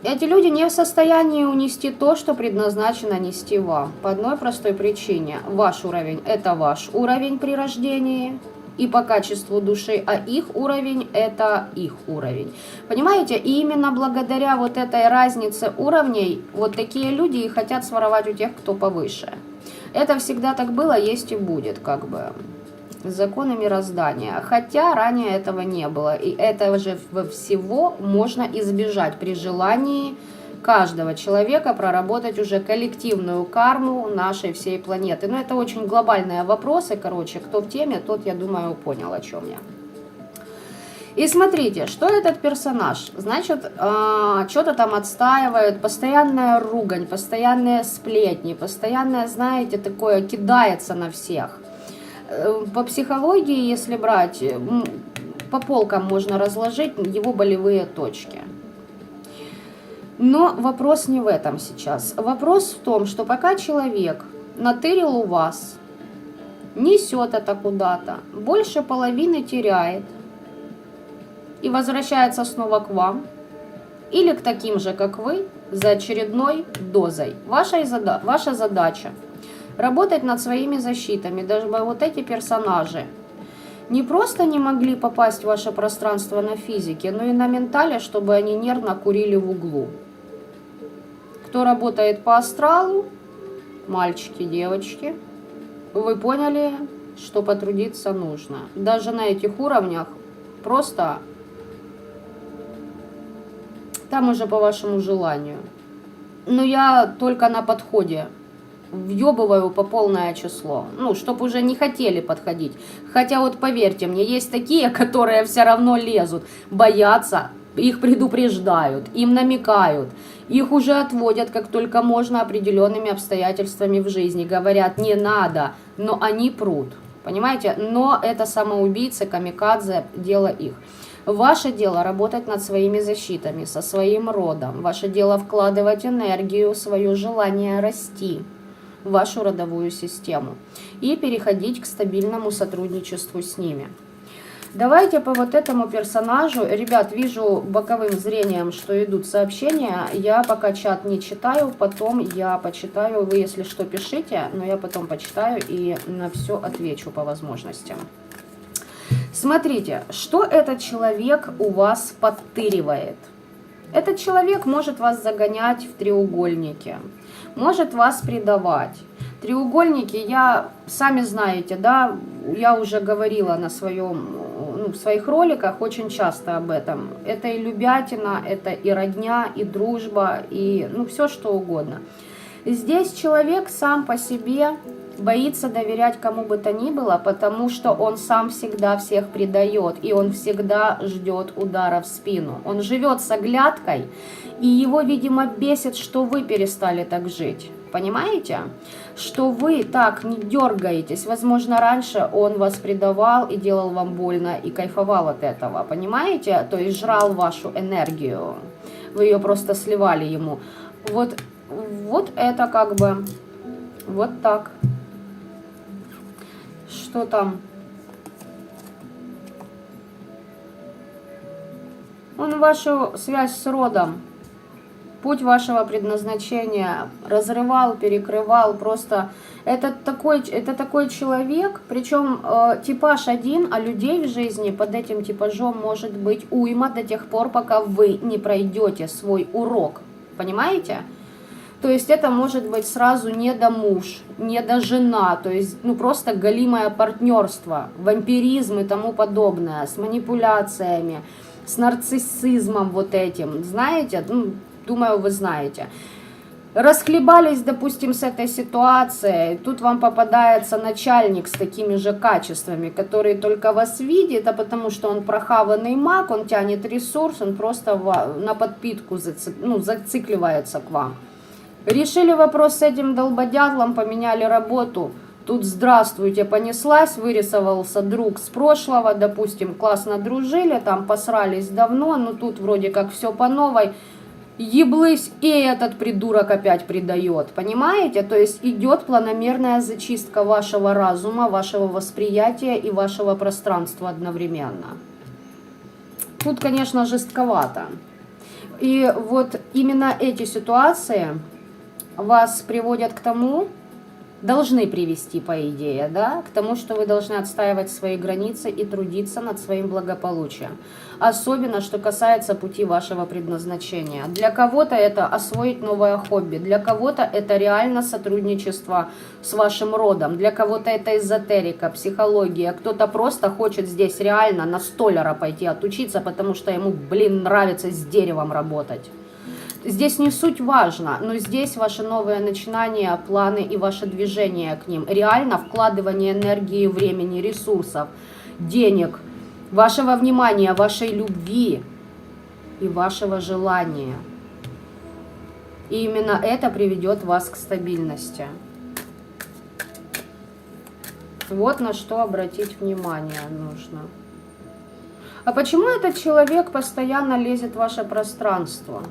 эти люди не в состоянии унести то, что предназначено нести вам. По одной простой причине. Ваш уровень – это ваш уровень при рождении и по качеству души, а их уровень – это их уровень. Понимаете? И именно благодаря вот этой разнице уровней вот такие люди и хотят своровать у тех, кто повыше. Это всегда так было, есть и будет, как бы. Законы мироздания. Хотя ранее этого не было. И этого же всего можно избежать при желании каждого человека проработать уже коллективную карму нашей всей планеты. Но это очень глобальные вопросы, короче. Кто в теме, тот, я думаю, понял, о чем я. И смотрите, что этот персонаж, значит, что-то там отстаивает, постоянная ругань, постоянные сплетни, постоянное, знаете, такое кидается на всех. По психологии, если брать, по полкам можно разложить его болевые точки. Но вопрос не в этом сейчас. Вопрос в том, что пока человек натырил у вас, несет это куда-то, больше половины теряет и возвращается снова к вам или к таким же, как вы, за очередной дозой. Ваша задача работать над своими защитами, даже вот эти персонажи не просто не могли попасть в ваше пространство на физике, но и на ментале, чтобы они нервно курили в углу. Кто работает по астралу, мальчики, девочки, вы поняли, что потрудиться нужно. Даже на этих уровнях просто там уже по вашему желанию. Но я только на подходе въебываю по полное число. Ну, чтоб уже не хотели подходить. Хотя вот поверьте мне, есть такие, которые все равно лезут, боятся, их предупреждают, им намекают. Их уже отводят, как только можно, определенными обстоятельствами в жизни. Говорят, не надо, но они прут. Понимаете? Но это самоубийцы, камикадзе, дело их. Ваше дело работать над своими защитами, со своим родом. Ваше дело вкладывать энергию, свое желание расти в вашу родовую систему и переходить к стабильному сотрудничеству с ними. Давайте по вот этому персонажу. Ребят, вижу боковым зрением, что идут сообщения. Я пока чат не читаю, потом я почитаю. Вы, если что, пишите, но я потом почитаю и на все отвечу по возможностям. Смотрите, что этот человек у вас подтыривает. Этот человек может вас загонять в треугольники, может вас предавать. Треугольники, сами знаете, да, я уже говорила на в своих роликах очень часто об этом. Это и любятина, это и родня, и дружба, и все что угодно. Здесь человек сам по себе боится доверять кому бы то ни было, потому что он сам всегда всех предает, и он всегда ждет удара в спину. Он живет с оглядкой, и его, видимо, бесит, что вы перестали так жить. Понимаете? Что вы так не дергаетесь. Возможно, раньше он вас предавал и делал вам больно, и кайфовал от этого. Понимаете? То есть жрал вашу энергию. Вы ее просто сливали ему. Вот это как бы вот так. Что там? Он вашу связь с родом, путь вашего предназначения разрывал, перекрывал. Просто это такой человек, причем типаж один, а людей в жизни под этим типажом может быть уйма до тех пор, пока вы не пройдете свой урок. Понимаете? То есть это может быть сразу недомуж, недожена, то есть просто голимое партнерство, вампиризм и тому подобное, с манипуляциями, с нарциссизмом вот этим, знаете, думаю, вы знаете. Расхлебались, допустим, с этой ситуацией, тут вам попадается начальник с такими же качествами, который только вас видит, а потому что он прохаванный маг, он тянет ресурс, он просто на подпитку зацикливается к вам. Решили вопрос с этим долбодятлом, поменяли работу. Тут здравствуйте, понеслась, вырисовался друг с прошлого, допустим, классно дружили, там посрались давно, но тут вроде как все по новой. Еблысь, и этот придурок опять предает, понимаете? То есть идет планомерная зачистка вашего разума, вашего восприятия и вашего пространства одновременно. Тут, конечно, жестковато. И вот именно эти ситуации вас приводят к тому, должны привести, по идее, да, к тому, что вы должны отстаивать свои границы и трудиться над своим благополучием. Особенно, что касается пути вашего предназначения. Для кого-то это освоить новое хобби, для кого-то это реально сотрудничество с вашим родом, для кого-то это эзотерика, психология, кто-то просто хочет здесь реально на столяра пойти отучиться, потому что ему, блин, нравится с деревом работать. Здесь не суть важно, но здесь ваши новые начинания, планы и ваше движение к ним. Реально вкладывание энергии, времени, ресурсов, денег, вашего внимания, вашей любви и вашего желания. И именно это приведет вас к стабильности. Вот на что обратить внимание нужно. А почему этот человек постоянно лезет в ваше пространство?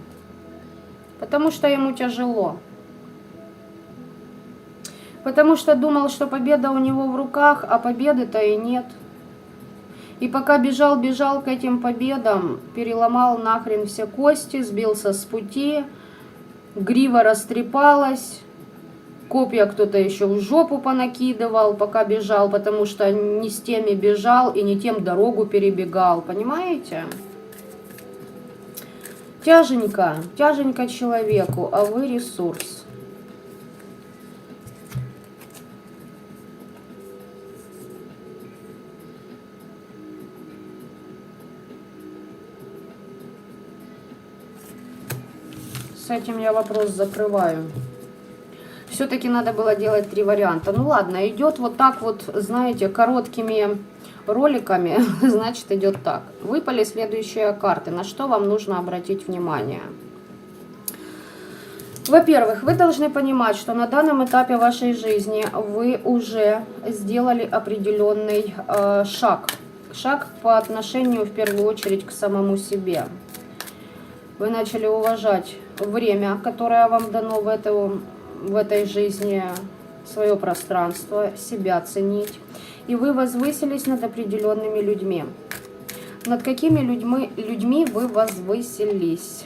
Потому что ему тяжело. Потому что думал, что победа у него в руках, а победы-то и нет. И пока бежал к этим победам, переломал нахрен все кости, сбился с пути, грива растрепалась, копья кто-то еще в жопу понакидывал, пока бежал, потому что не с теми бежал и не тем дорогу перебегал, понимаете? Тяженько, тяженько человеку, а вы ресурс. С этим я вопрос закрываю. Все-таки надо было делать 3 варианта. Ну ладно, идет вот так вот, знаете, короткими роликами, значит, идет так. Выпали следующие карты. На что вам нужно обратить внимание? Во-первых, вы должны понимать, что на данном этапе вашей жизни вы уже сделали определенный шаг. Шаг по отношению, в первую очередь, к самому себе. Вы начали уважать время, которое вам дано в этой жизни, свое пространство, себя ценить. И вы возвысились над определенными людьми. Над какими людьми вы возвысились?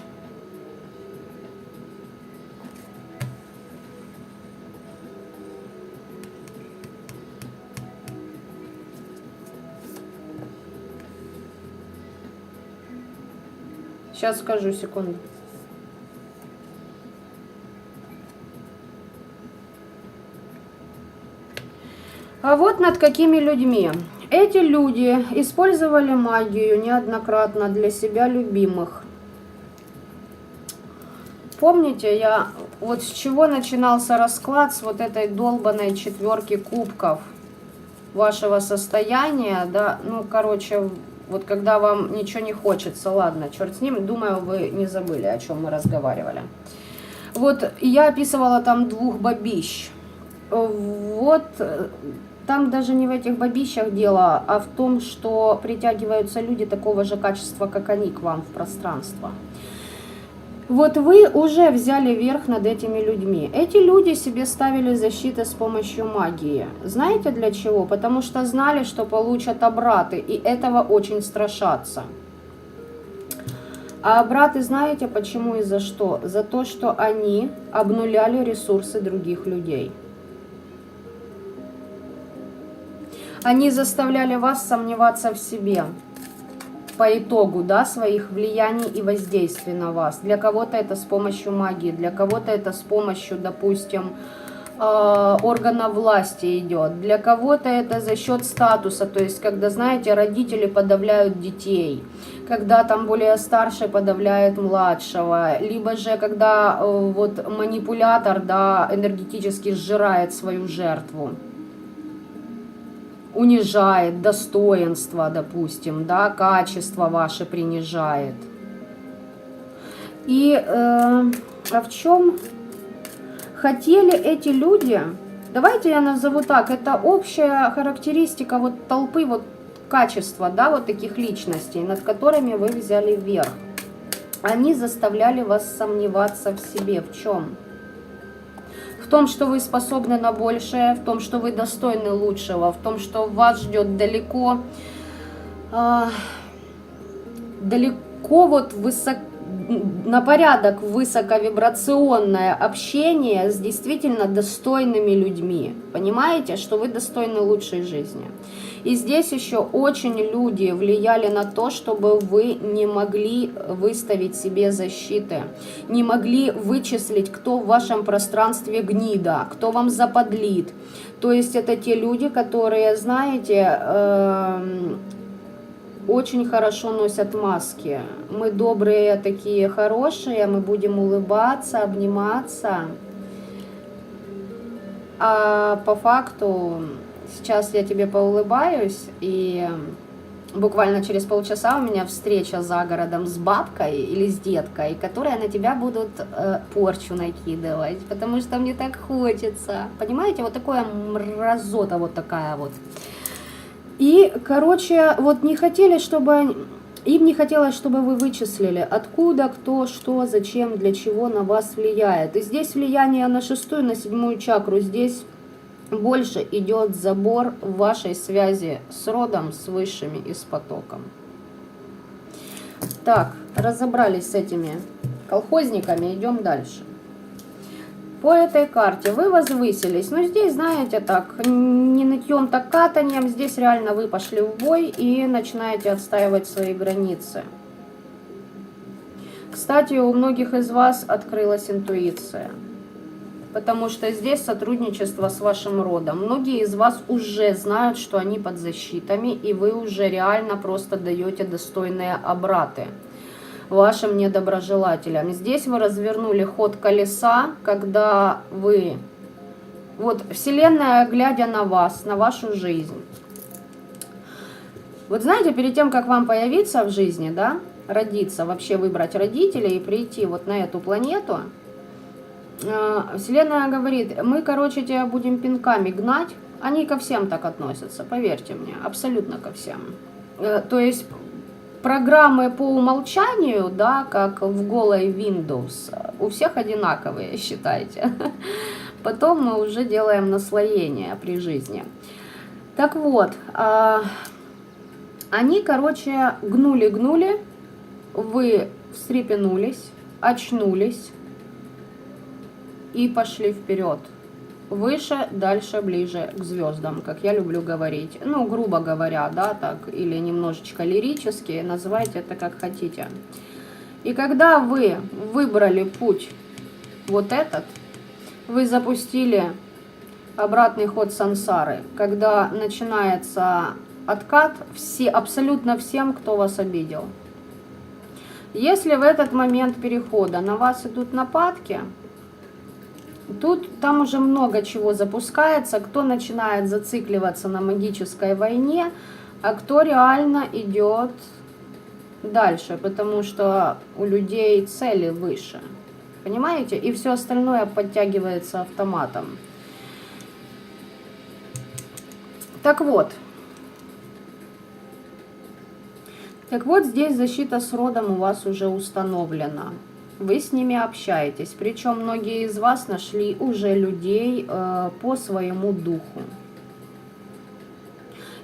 Сейчас скажу, секунду. А вот над какими людьми. Эти люди использовали магию неоднократно для себя любимых. Помните, я вот с чего начинался расклад, с вот этой долбанной 4 кубков вашего состояния, да, ну, короче, вот когда вам ничего не хочется, ладно, черт с ним, думаю, вы не забыли, о чем мы разговаривали. Вот я описывала там 2 бабищ. Вот там даже не в этих бабищах дело, а в том, что притягиваются люди такого же качества, как они, к вам в пространство. Вот вы уже взяли верх над этими людьми. Эти люди себе ставили защиты с помощью магии. Знаете для чего? Потому что знали, что получат обраты, и этого очень страшатся. А обраты знаете почему и за что? За то, что они обнуляли ресурсы других людей. Они заставляли вас сомневаться в себе по итогу, да, своих влияний и воздействий на вас. Для кого-то это с помощью магии, для кого-то это с помощью, допустим, органов власти идет. Для кого-то это за счет статуса, то есть, когда, знаете, родители подавляют детей, когда там более старший подавляет младшего, либо же когда вот манипулятор, да, энергетически сжирает свою жертву. Унижает достоинство, допустим, да, качество ваше принижает. И а в чем хотели эти люди? Давайте я назову так, это общая характеристика вот толпы, вот качества, да, вот таких личностей, над которыми вы взяли верх. Они заставляли вас сомневаться в себе. В чем? В том, что вы способны на большее, в том, что вы достойны лучшего, в том, что вас ждет далеко вот на порядок высоковибрационное общение с действительно достойными людьми. Понимаете, что вы достойны лучшей жизни. И здесь еще очень люди влияли на то, чтобы вы не могли выставить себе защиты, не могли вычислить, кто в вашем пространстве гнида, кто вам заподлит. То есть это те люди, которые, знаете, очень хорошо носят маски. Мы добрые, такие хорошие, мы будем улыбаться, обниматься. А по факту сейчас я тебе поулыбаюсь, и буквально через полчаса у меня встреча за городом с бабкой или с деткой, которые на тебя будут порчу накидывать, потому что мне так хочется. Понимаете, вот такое мразота вот такая вот. И, короче, вот не хотели, чтобы... Им не хотелось, чтобы вы вычислили, откуда, кто, что, зачем, для чего на вас влияет. И здесь влияние на 6-ю, на 7-ю чакру. Здесь больше идет забор в вашей связи с родом, с высшими и с потоком. Так, разобрались с этими колхозниками, идем дальше. По этой карте вы возвысились, но здесь, знаете, так, не нытьем, так катанием, здесь реально вы пошли в бой и начинаете отстаивать свои границы. Кстати, у многих из вас открылась интуиция, потому что здесь сотрудничество с вашим родом. Многие из вас уже знают, что они под защитами, и вы уже реально просто даете достойные обраты вашим недоброжелателям. Здесь вы развернули ход колеса, когда вы... Вот Вселенная, глядя на вас, на вашу жизнь. Вот знаете, перед тем, как вам появиться в жизни, да, родиться, вообще выбрать родителей и прийти вот на эту планету, Вселенная говорит, мы, короче, тебя будем пинками гнать. Они ко всем так относятся, поверьте мне, абсолютно ко всем. То есть... Программы по умолчанию, да, как в голой Windows, у всех одинаковые, считайте. Потом мы уже делаем наслоение при жизни. Так вот, они, короче, гнули, вы встрепенулись, очнулись и пошли вперед. Выше, дальше, ближе к звездам, как я люблю говорить. Ну, грубо говоря, да, так, или немножечко лирически, называйте это как хотите. И когда вы выбрали путь вот этот, вы запустили обратный ход сансары, когда начинается откат абсолютно всем, кто вас обидел. Если в этот момент перехода на вас идут нападки, там уже много чего запускается, кто начинает зацикливаться на магической войне, а кто реально идет дальше, потому что у людей цели выше, понимаете? И все остальное подтягивается автоматом. Так вот, здесь защита с родом у вас уже установлена. Вы с ними общаетесь, причем многие из вас нашли уже людей по своему духу.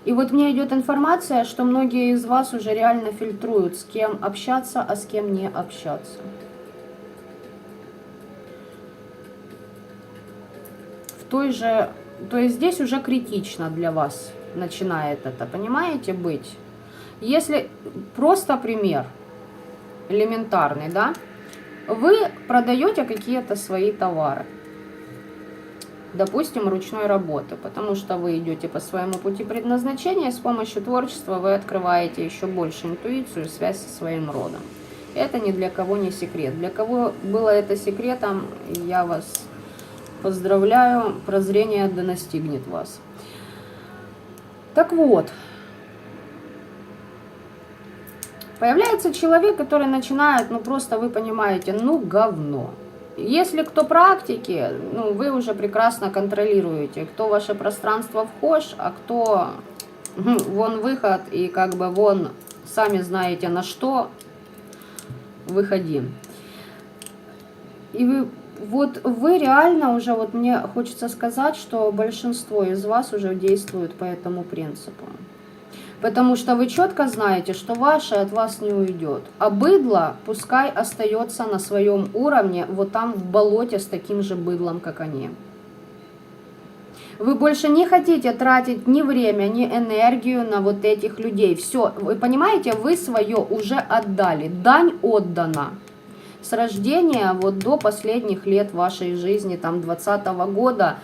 И вот мне идет информация, что многие из вас уже реально фильтруют, с кем общаться, а с кем не общаться. То есть здесь уже критично для вас начинает это, понимаете, быть. Если просто пример элементарный, да? Вы продаете какие-то свои товары, допустим, ручной работы, потому что вы идете по своему пути предназначения, с помощью творчества вы открываете еще больше интуицию и связь со своим родом. Это ни для кого не секрет. Для кого было это секретом, я вас поздравляю, прозрение да настигнет вас. Так вот. Появляется человек, который начинает, ну просто вы понимаете, ну говно. Если кто практики, ну вы уже прекрасно контролируете, кто в ваше пространство вхож, а кто вон выход и как бы вон сами знаете на что выходи. И вы реально уже, вот мне хочется сказать, что большинство из вас уже действует по этому принципу. Потому что вы четко знаете, что ваше от вас не уйдет. А быдло пускай остается на своем уровне, вот там в болоте с таким же быдлом, как они. Вы больше не хотите тратить ни время, ни энергию на вот этих людей. Все, вы понимаете, вы свое уже отдали, дань отдана. С рождения вот до последних лет вашей жизни, там 20-го года,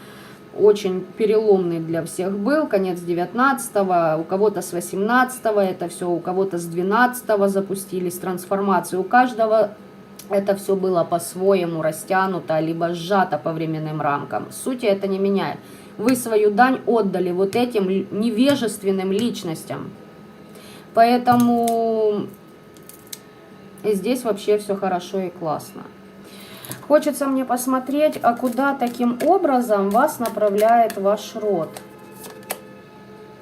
очень переломный для всех был, конец 19-го, у кого-то с 18-го это все, у кого-то с 12-го запустились трансформации, у каждого это все было по-своему растянуто, либо сжато по временным рамкам. Сути это не меняет. Вы свою дань отдали вот этим невежественным личностям. Поэтому здесь вообще все хорошо и классно. Хочется мне посмотреть, а куда таким образом вас направляет ваш род.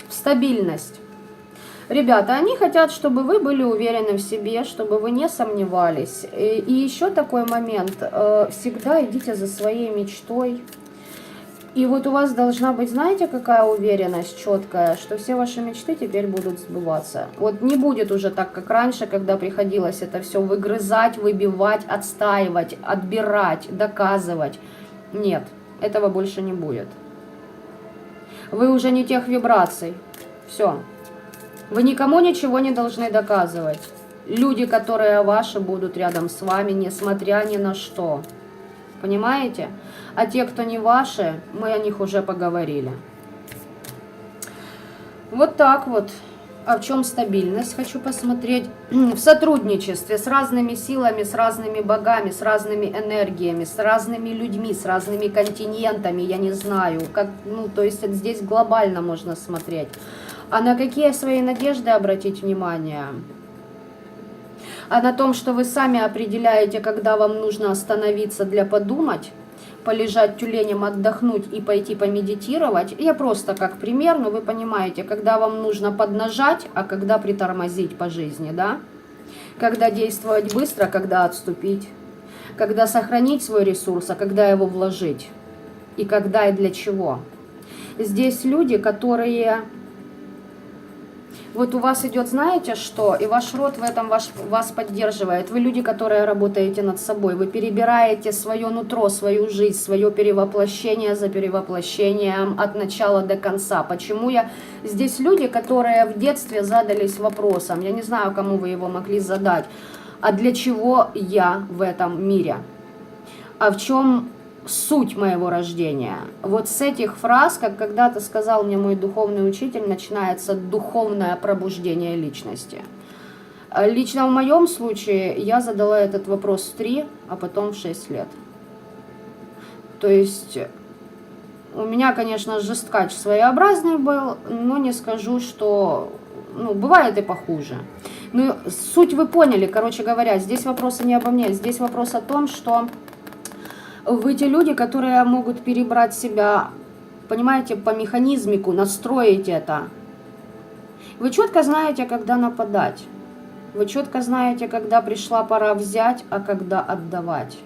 В стабильность. Ребята, они хотят, чтобы вы были уверены в себе, чтобы вы не сомневались. И еще такой момент. Всегда идите за своей мечтой. И вот у вас должна быть, знаете, какая уверенность четкая, что все ваши мечты теперь будут сбываться. Вот не будет уже так, как раньше, когда приходилось это все выгрызать, выбивать, отстаивать, отбирать, доказывать. Нет, этого больше не будет. Вы уже не тех вибраций. Все. Вы никому ничего не должны доказывать. Люди, которые ваши, будут рядом с вами, несмотря ни на что. Понимаете? А те, кто не ваши, мы о них уже поговорили. Вот так вот. А в чем стабильность? Хочу посмотреть. В сотрудничестве с разными силами, с разными богами, с разными энергиями, с разными людьми, с разными континентами, я не знаю. Как, ну, то есть здесь глобально можно смотреть. А на какие свои надежды обратить внимание? А на том, что вы сами определяете, когда вам нужно остановиться для подумать, полежать тюленем, отдохнуть и пойти помедитировать. Я просто как пример, но вы понимаете, когда вам нужно поднажать, а когда притормозить по жизни, да? Когда действовать быстро, когда отступить. Когда сохранить свой ресурс, а когда его вложить. И когда и для чего. Здесь люди, которые... Вот у вас идет, знаете что, и ваш род в этом вас поддерживает. Вы люди, которые работаете над собой. Вы перебираете свое нутро, свою жизнь, свое перевоплощение за перевоплощением от начала до конца. Почему я... Здесь люди, которые в детстве задались вопросом, я не знаю, кому вы его могли задать, а для чего я в этом мире? А в чем... суть моего рождения. Вот с этих фраз, как когда-то сказал мне мой духовный учитель, начинается духовное пробуждение личности. Лично в моем случае я задала этот вопрос в 3, а потом в 6 лет. То есть у меня, конечно, жесткач своеобразный был, но не скажу, что... Ну, бывает и похуже. Но суть вы поняли, короче говоря, здесь вопрос не обо мне, здесь вопрос о том, что... Вы те люди, которые могут перебрать себя, понимаете, по механизмику, настроить это. Вы четко знаете, когда нападать. Вы четко знаете, когда пришла пора взять, а когда отдавать.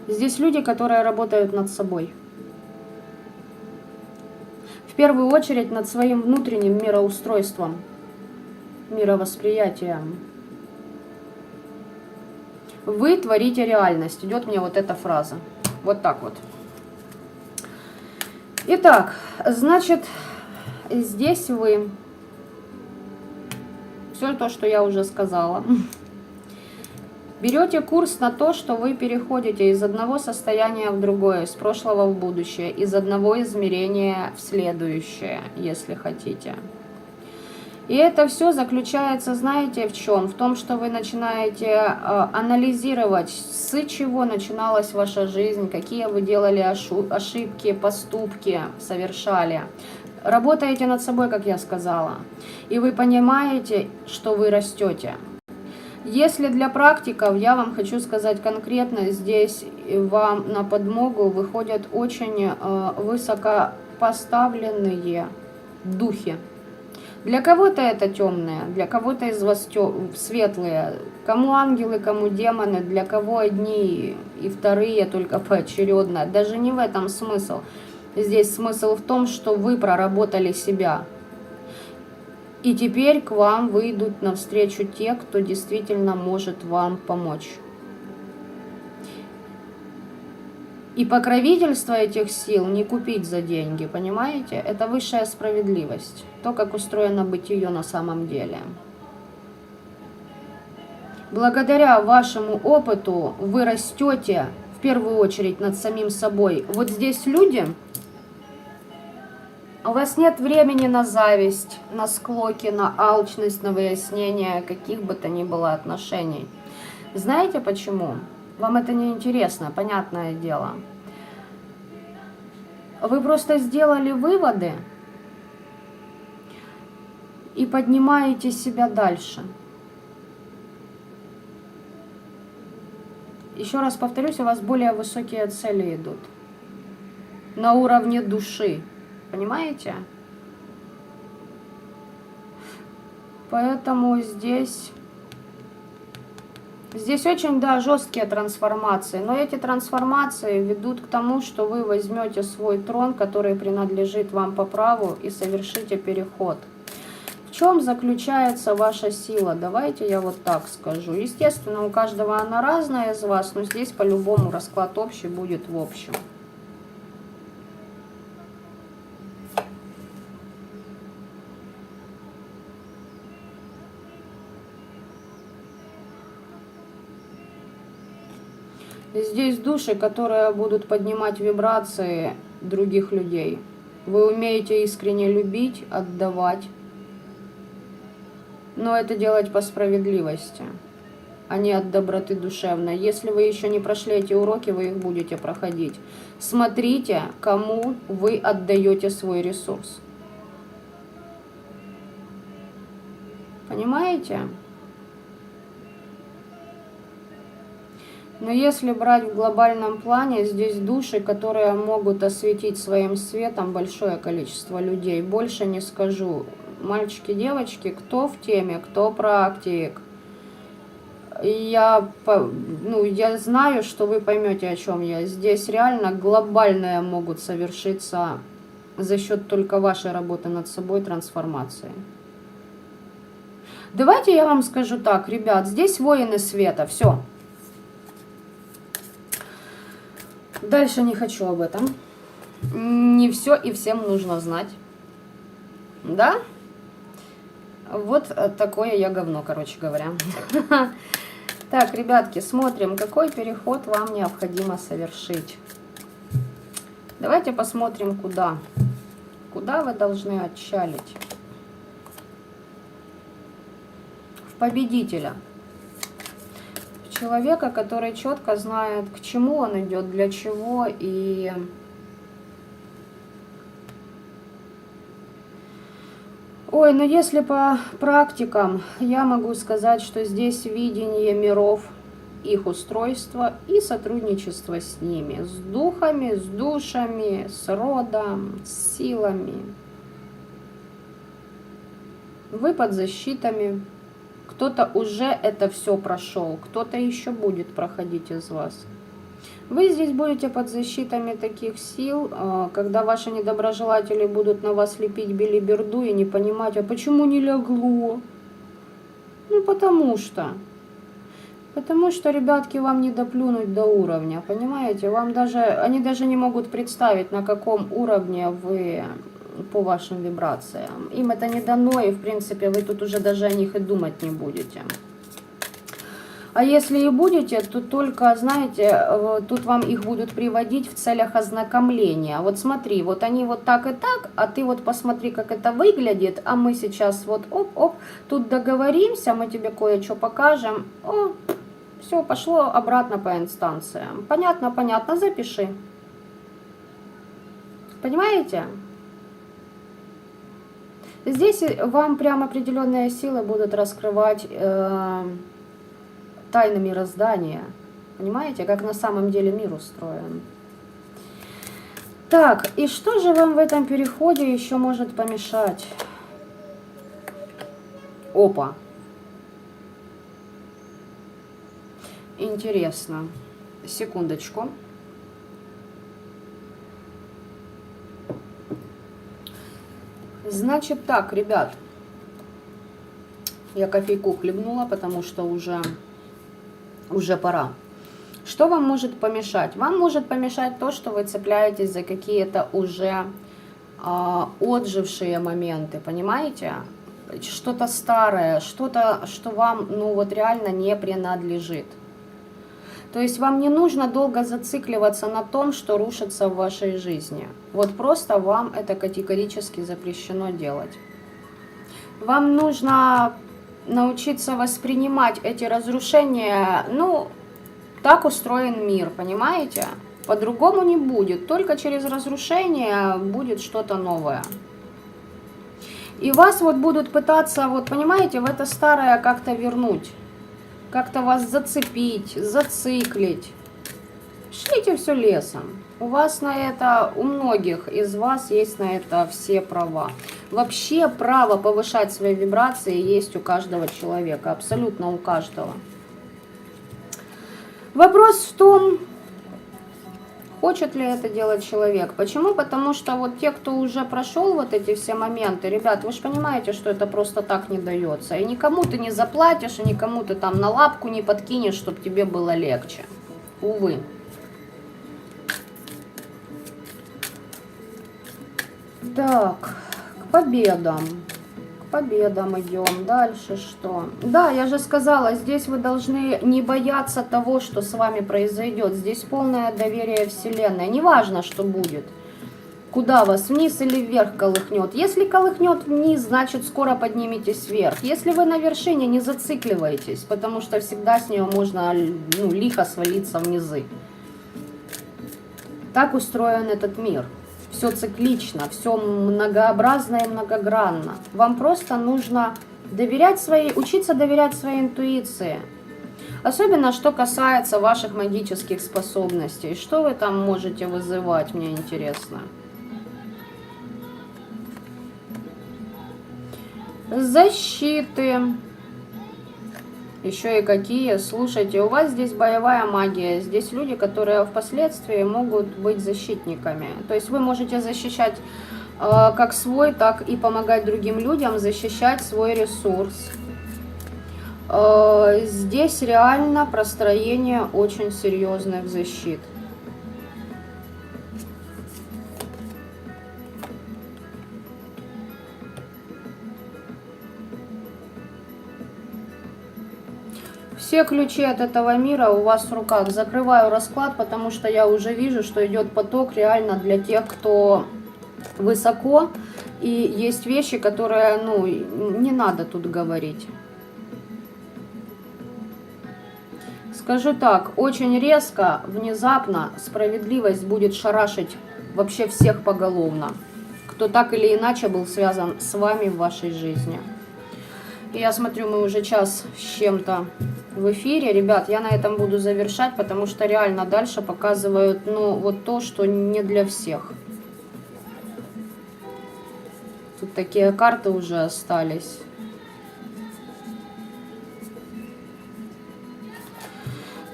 Здесь люди, которые работают над собой. В первую очередь над своим внутренним мироустройством, мировосприятием. Вы творите реальность. Идет мне вот эта фраза. Вот так вот. Итак, значит, здесь вы... Все то, что я уже сказала. Берете курс на то, что вы переходите из одного состояния в другое, из прошлого в будущее, из одного измерения в следующее, если хотите. И это все заключается, знаете, в чем? В том, что вы начинаете анализировать, с чего начиналась ваша жизнь, какие вы делали ошибки, поступки совершали. Работаете над собой, как я сказала. И вы понимаете, что вы растете. Если для практиков, я вам хочу сказать конкретно, здесь вам на подмогу выходят очень высокопоставленные духи. Для кого-то это темные, для кого-то из вас светлые, кому ангелы, кому демоны, для кого одни и вторые только поочередно. Даже не в этом смысл. Здесь смысл в том, что вы проработали себя. И теперь к вам выйдут навстречу те, кто действительно может вам помочь. И покровительство этих сил не купить за деньги, понимаете? Это высшая справедливость. То, как устроено бытие на самом деле. Благодаря вашему опыту вы растете в первую очередь над самим собой. Вот здесь люди, у вас нет времени на зависть, на склоки, на алчность, на выяснение каких бы то ни было отношений. Знаете почему? Вам это не интересно, понятное дело. Вы просто сделали выводы и поднимаете себя дальше. Еще раз повторюсь, у вас более высокие цели идут. На уровне души. Понимаете? Поэтому здесь очень, да, жесткие трансформации. Но эти трансформации ведут к тому, что вы возьмете свой трон, который принадлежит вам по праву, и совершите переход. В чем заключается ваша сила? Давайте я вот так скажу. Естественно, у каждого она разная из вас, но здесь по-любому расклад общий будет в общем. Здесь души, которые будут поднимать вибрации других людей. Вы умеете искренне любить, отдавать. Но это делать по справедливости, а не от доброты душевной. Если вы еще не прошли эти уроки, вы их будете проходить. Смотрите, кому вы отдаете свой ресурс. Понимаете? Но если брать в глобальном плане, здесь души, которые могут осветить своим светом большое количество людей. Больше не скажу. Мальчики, девочки, кто в теме, кто практик. Я знаю, что вы поймете, о чем я. Здесь реально глобальные могут совершиться за счет только вашей работы над собой трансформации. Давайте я вам скажу так, ребят, здесь воины света, все. Дальше не хочу об этом. Не все и всем нужно знать. Да? Вот такое я говно, короче говоря. Так, ребятки, смотрим, какой переход вам необходимо совершить. Давайте посмотрим, куда. Куда вы должны отчалить. В победителя. В человека, который четко знает, к чему он идет, для чего и... Ой, ну если по практикам, я могу сказать, что здесь видение миров, их устройство и сотрудничество с ними, с духами, с душами, с родом, с силами. Вы под защитами. Кто-то уже это все прошел, кто-то еще будет проходить из вас. Вы здесь будете под защитами таких сил, когда ваши недоброжелатели будут на вас лепить белиберду и не понимать, а почему не легло? Ну, потому что, ребятки, вам не доплюнуть до уровня, понимаете? Они даже не могут представить, на каком уровне вы по вашим вибрациям. Им это не дано, и, в принципе, вы тут уже даже о них и думать не будете. А если и будете, то только, знаете, тут вам их будут приводить в целях ознакомления. Вот смотри, вот они вот так и так, а ты вот посмотри, как это выглядит, а мы сейчас вот оп-оп, тут договоримся, мы тебе кое-что покажем. О, все, пошло обратно по инстанциям. Понятно, понятно, запиши. Понимаете? Здесь вам прям определенные силы будут раскрывать... тайны мироздания. Понимаете, как на самом деле мир устроен. Так, и что же вам в этом переходе еще может помешать? Опа. Интересно. Секундочку. Значит так, ребят. Я кофейку хлебнула, потому что уже пора. Что вам может помешать? Вам может помешать то, что вы цепляетесь за какие-то уже отжившие моменты, понимаете? Что-то старое, что-то, что вам, ну вот реально не принадлежит. То есть вам не нужно долго зацикливаться на том, что рушится в вашей жизни. Вот просто вам это категорически запрещено делать. Вам нужно научиться воспринимать эти разрушения, ну, так устроен мир, понимаете? По-другому не будет, только через разрушение будет что-то новое. И вас вот будут пытаться, вот понимаете, в это старое как-то вернуть. Как-то вас зацепить, зациклить. Шлите все лесом. У вас на это, у многих из вас есть на это все права. Вообще право повышать свои вибрации есть у каждого человека, абсолютно у каждого. Вопрос в том, хочет ли это делать человек. Почему? Потому что вот те, кто уже прошел вот эти все моменты, ребят, вы же понимаете, что это просто так не дается. И никому ты не заплатишь, и никому ты там на лапку не подкинешь, чтобы тебе было легче. Увы. Так, к победам. К победам идем. Дальше что? Да, я же сказала, здесь вы должны не бояться того, что с вами произойдет. Здесь полное доверие Вселенной. Неважно, что будет. Куда вас, вниз или вверх колыхнет. Если колыхнет вниз, значит скоро подниметесь вверх. Если вы на вершине, не зацикливайтесь, потому что всегда с нее можно, ну, лихо свалиться в низы. Так устроен этот мир. Все циклично, все многообразно и многогранно. Вам просто нужно учиться доверять своей интуиции. Особенно, что касается ваших магических способностей. Что вы там можете вызывать, мне интересно. Защиты. Еще и какие. Слушайте, у вас здесь боевая магия. Здесь люди, которые впоследствии могут быть защитниками. То есть вы можете защищать как свой, так и помогать другим людям защищать свой ресурс. Здесь реально простроение очень серьезных защит. Все ключи от этого мира у вас в руках. Закрываю расклад, потому что я уже вижу, что идет поток реально для тех, кто высоко. И есть вещи, которые, ну, не надо тут говорить. Скажу так, очень резко, внезапно справедливость будет шарашить вообще всех поголовно, кто так или иначе был связан с вами в вашей жизни. И я смотрю, мы уже час с чем-то в эфире. Ребят, я на этом буду завершать, потому что реально дальше показывают, ну, вот то, что не для всех. Тут такие карты уже остались.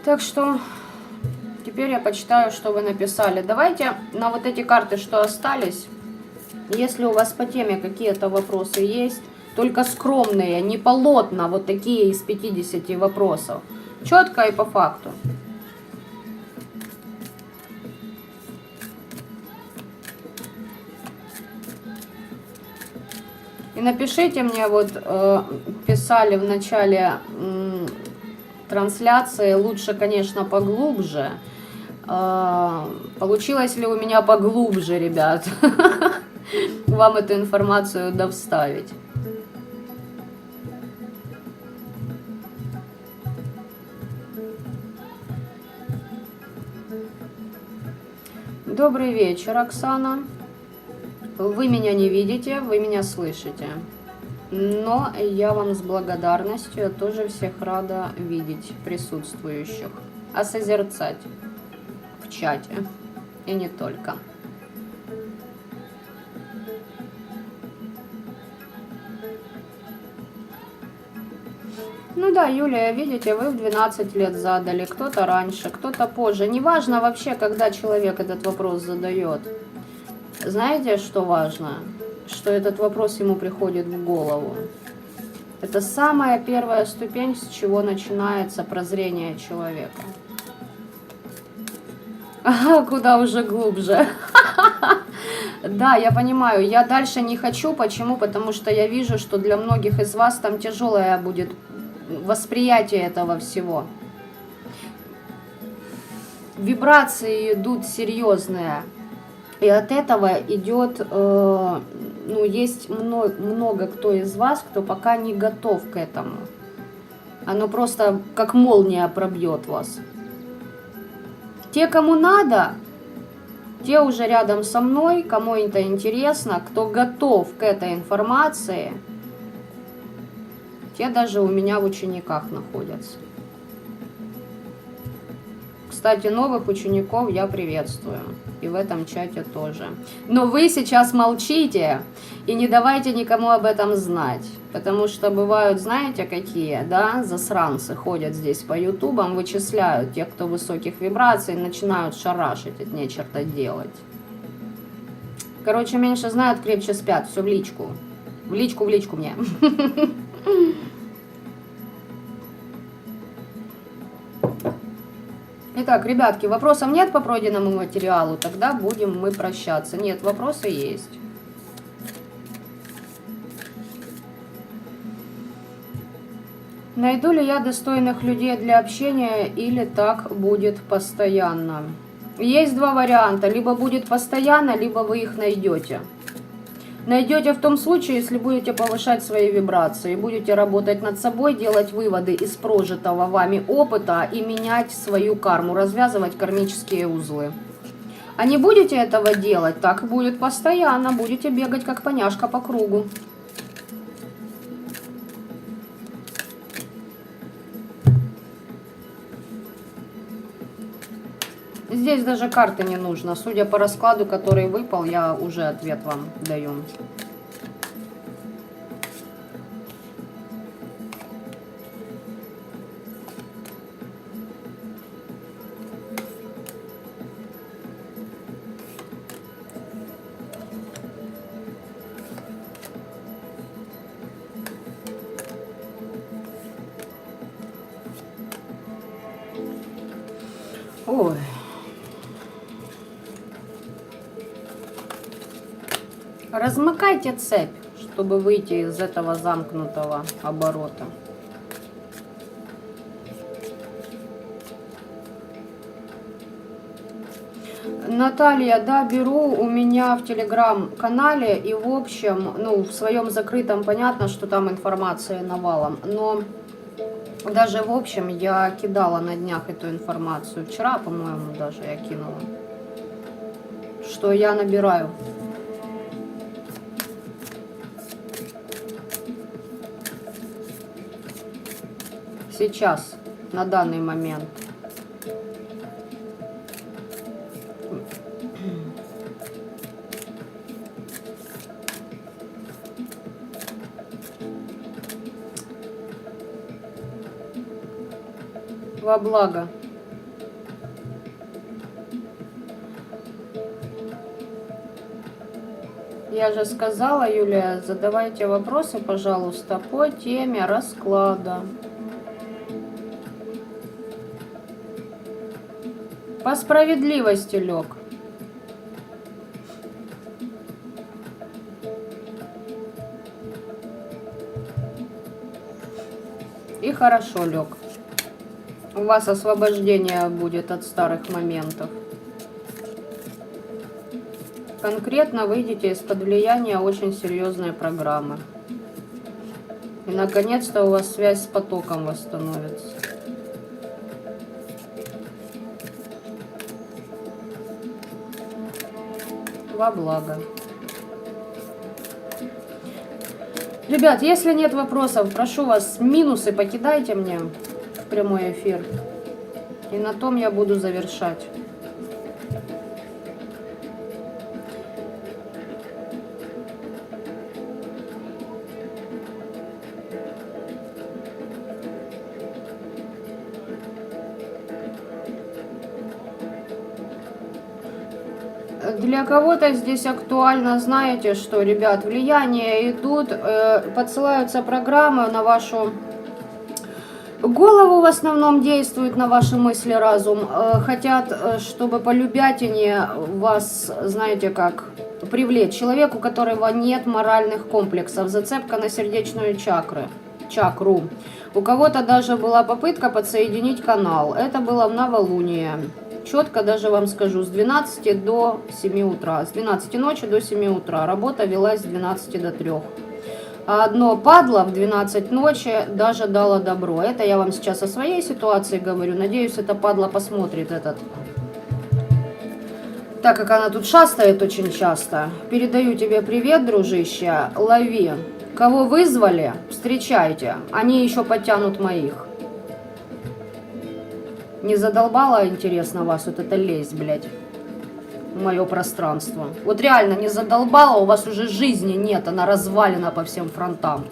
Так что теперь я почитаю, что вы написали. Давайте на вот эти карты, что остались, если у вас по теме какие-то вопросы есть, только скромные, не полотна, вот такие из 50 вопросов. Четко и по факту. И напишите мне, вот писали в начале трансляции, лучше, конечно, поглубже. Получилось ли у меня поглубже, ребят? Вам эту информацию довставить. Добрый вечер, Оксана. Вы меня не видите, вы меня слышите. Но я вам с благодарностью тоже всех рада видеть присутствующих. А созерцать в чате. И не только. Ну да, Юлия, видите, вы в 12 лет задали, кто-то раньше, кто-то позже. Неважно вообще, когда человек этот вопрос задает. Знаете, что важно? что этот вопрос ему приходит в голову. Это самая первая ступень, с чего начинается прозрение человека. Ага, куда уже глубже. Да, я понимаю, я дальше не хочу. Почему? Потому что я вижу, что для многих из вас там тяжелое будет восприятие этого всего. Вибрации идут серьезные. И от этого идет, ну, есть много кто из вас, кто пока не готов к этому. Оно просто как молния пробьет вас. Те, кому надо, те уже рядом со мной, кому это интересно, кто готов к этой информации, те даже у меня в учениках находятся. Кстати, новых учеников я приветствую. И в этом чате тоже. Но вы сейчас молчите и не давайте никому об этом знать. Потому что бывают, знаете, какие, да, засранцы ходят здесь по ютубам, вычисляют тех, кто высоких вибраций, начинают шарашить, от нечерта делать. Короче, меньше знают, крепче спят. Все в личку. В личку мне. Итак, ребятки, вопросов нет по пройденному материалу, тогда будем мы прощаться. Нет, вопросы есть. Найду ли я достойных людей для общения или так будет постоянно? Есть два варианта. Либо будет постоянно, либо вы их найдете. Найдете в том случае, если будете повышать свои вибрации, будете работать над собой, делать выводы из прожитого вами опыта и менять свою карму, развязывать кармические узлы. А не будете этого делать, так будет постоянно, будете бегать как поняшка по кругу. Здесь даже карты не нужно. Судя по раскладу, который выпал, я уже ответ вам даю. Ой. Размыкайте цепь, чтобы выйти из этого замкнутого оборота. Наталья, да, беру у меня в телеграм-канале и в общем, ну, в своем закрытом понятно, что там информация навалом, но даже в общем я кидала на днях эту информацию. Вчера, по-моему, даже я кинула, что я набираю. Сейчас, на данный момент. Во благо. Я же сказала, Юлия, задавайте вопросы, пожалуйста, по теме расклада. По справедливости лег. И хорошо лег. У вас освобождение будет от старых моментов. Конкретно выйдете из-под влияния очень серьезной программы. И наконец-то у вас связь с потоком восстановится. Во благо. Ребят, если нет вопросов, прошу вас, минусы покидайте мне в прямой эфир. И на том я буду завершать. Для кого-то здесь актуально, знаете что, ребят, влияния идут, подсылаются программы на вашу голову, в основном действуют на ваши мысли, разум. Хотят, чтобы по любятине вас, знаете как, привлечь. Человеку, у которого нет моральных комплексов, зацепка на сердечную чакру. У кого-то даже была попытка подсоединить канал. Это было в новолуние. Четко даже вам скажу, с 12 до 7 утра. С 12 ночи до 7 утра. Работа велась с 12 до 3. А одно падло в 12 ночи даже дало добро. Это я вам сейчас о своей ситуации говорю. Надеюсь, это падло посмотрит этот. Так как она тут шастает очень часто. Передаю тебе привет, дружище. Лови. Кого вызвали, встречайте. Они еще подтянут моих. Не задолбало, интересно, вас вот эта лезть, блядь, в мое пространство? Вот реально не задолбало, у вас уже жизни нет, она развалена по всем фронтам.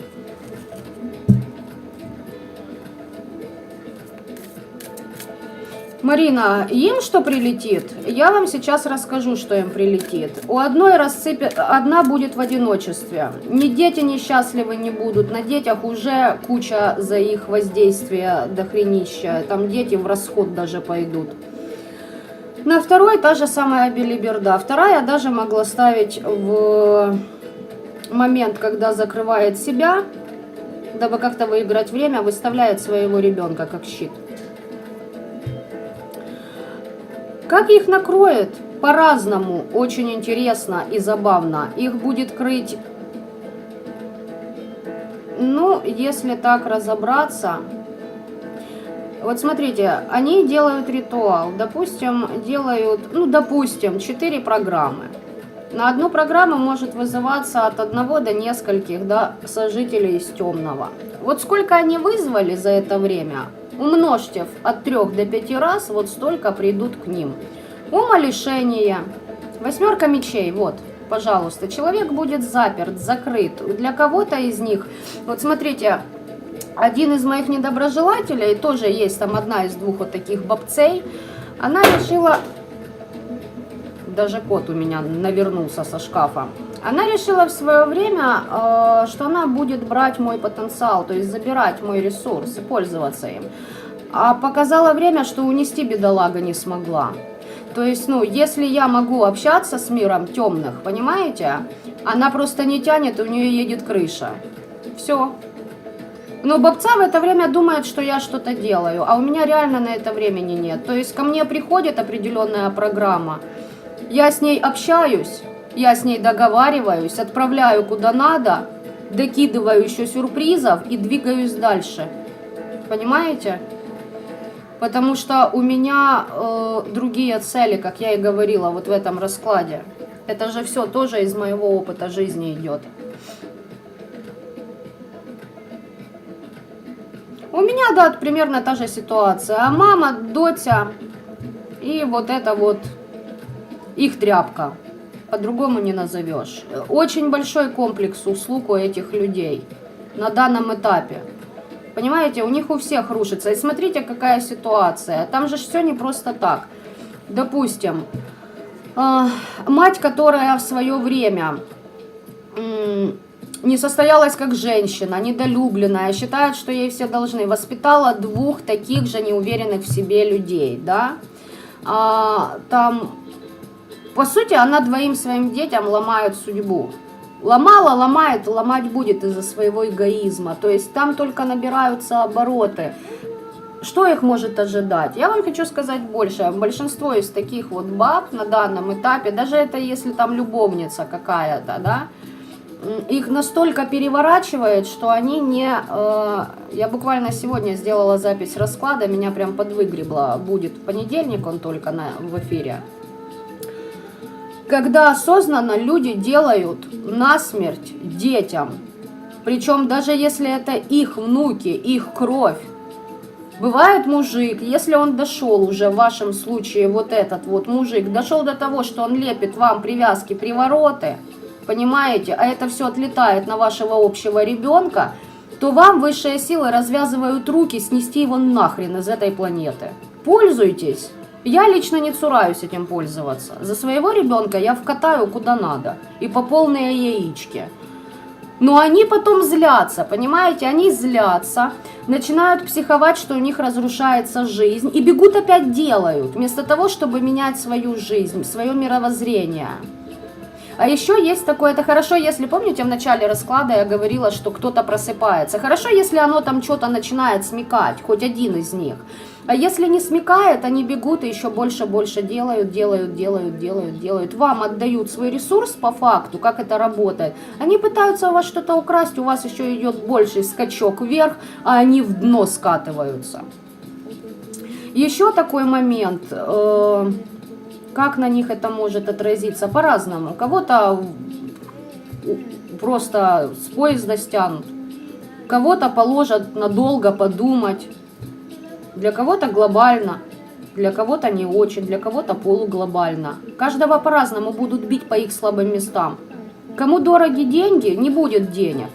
Марина, им что прилетит? Я вам сейчас расскажу, что им прилетит. У одной одна будет в одиночестве. Ни дети несчастливы не будут. На детях уже куча за их воздействия дохренища. Там дети в расход даже пойдут. На второй та же самая белиберда. Вторая даже могла ставить в момент, когда закрывает себя, дабы как-то выиграть время, выставляет своего ребенка как щит. Как их накроет? По-разному, очень интересно и забавно. Их будет крыть, ну, если так разобраться. Вот смотрите, они делают ритуал, допустим, допустим, 4 программы. На одну программу может вызываться от 1 до нескольких, да, сожителей из темного. Вот сколько они вызвали за это время? Умножьте от 3 до 5 раз, вот столько придут к ним. Умалишение. 8 мечей, вот, пожалуйста. Человек будет заперт, закрыт. Для кого-то из них, вот смотрите, один из моих недоброжелателей, тоже есть там одна из 2 вот таких бабцей, она решила, даже кот у меня навернулся со шкафа, она решила в свое время, что она будет брать мой потенциал, то есть забирать мой ресурс и пользоваться им. А показало время, что унести бедолага не смогла. То есть, если я могу общаться с миром темных, понимаете, она просто не тянет, у нее едет крыша. Все. Но бабца в это время думает, что я что-то делаю, а у меня реально на это времени нет. То есть ко мне приходит определенная программа, я с ней общаюсь, я с ней договариваюсь, отправляю куда надо, докидываю еще сюрпризов и двигаюсь дальше. Понимаете? Потому что у меня другие цели, как я и говорила, вот в этом раскладе. Это же все тоже из моего опыта жизни идет. У меня, да, примерно та же ситуация. А мама, доча и вот это вот их тряпка. По-другому не назовешь. Очень большой комплекс услуг у этих людей на данном этапе. Понимаете, у них у всех рушится. И смотрите, какая ситуация. Там же все не просто так. Допустим, мать, которая в свое время не состоялась как женщина, недолюбленная, считает, что ей все должны, воспитала 2 таких же неуверенных в себе людей, да. Там, по сути, она 2 своим детям ломает судьбу. Ломала, ломает, ломать будет из-за своего эгоизма. То есть там только набираются обороты. Что их может ожидать? Я вам хочу сказать больше. Большинство из таких вот баб на данном этапе, даже это если там любовница какая-то, да, их настолько переворачивает, что они не... Я буквально сегодня сделала запись расклада, меня прям подвыгребло. Будет в понедельник он только в эфире. Когда осознанно люди делают насмерть детям, причем даже если это их внуки, их кровь. Бывает мужик, если он дошел уже, в вашем случае вот этот вот мужик, дошел до того, что он лепит вам привязки, привороты, понимаете, а это все отлетает на вашего общего ребенка, то вам высшие силы развязывают руки снести его нахрен из этой планеты. Пользуйтесь. Я лично не цураюсь этим пользоваться. За своего ребенка я вкатаю куда надо. И по полные яички. Но они потом злятся, понимаете? Они злятся, начинают психовать, что у них разрушается жизнь. И бегут опять делают, вместо того, чтобы менять свою жизнь, свое мировоззрение. А еще есть такое, это хорошо, если, помните, в начале расклада я говорила, что кто-то просыпается. Хорошо, если оно там что-то начинает смекать, хоть один из них. А если не смекает, они бегут и еще больше делают. Вам отдают свой ресурс по факту, как это работает. Они пытаются у вас что-то украсть, у вас еще идет больший скачок вверх, а они в дно скатываются. Еще такой момент, как на них это может отразиться по-разному. Кого-то просто с поезда стянут, кого-то положат надолго подумать. Для кого-то глобально, для кого-то не очень, для кого-то полуглобально. Каждого по-разному будут бить по их слабым местам. Кому дороги деньги, не будет денег.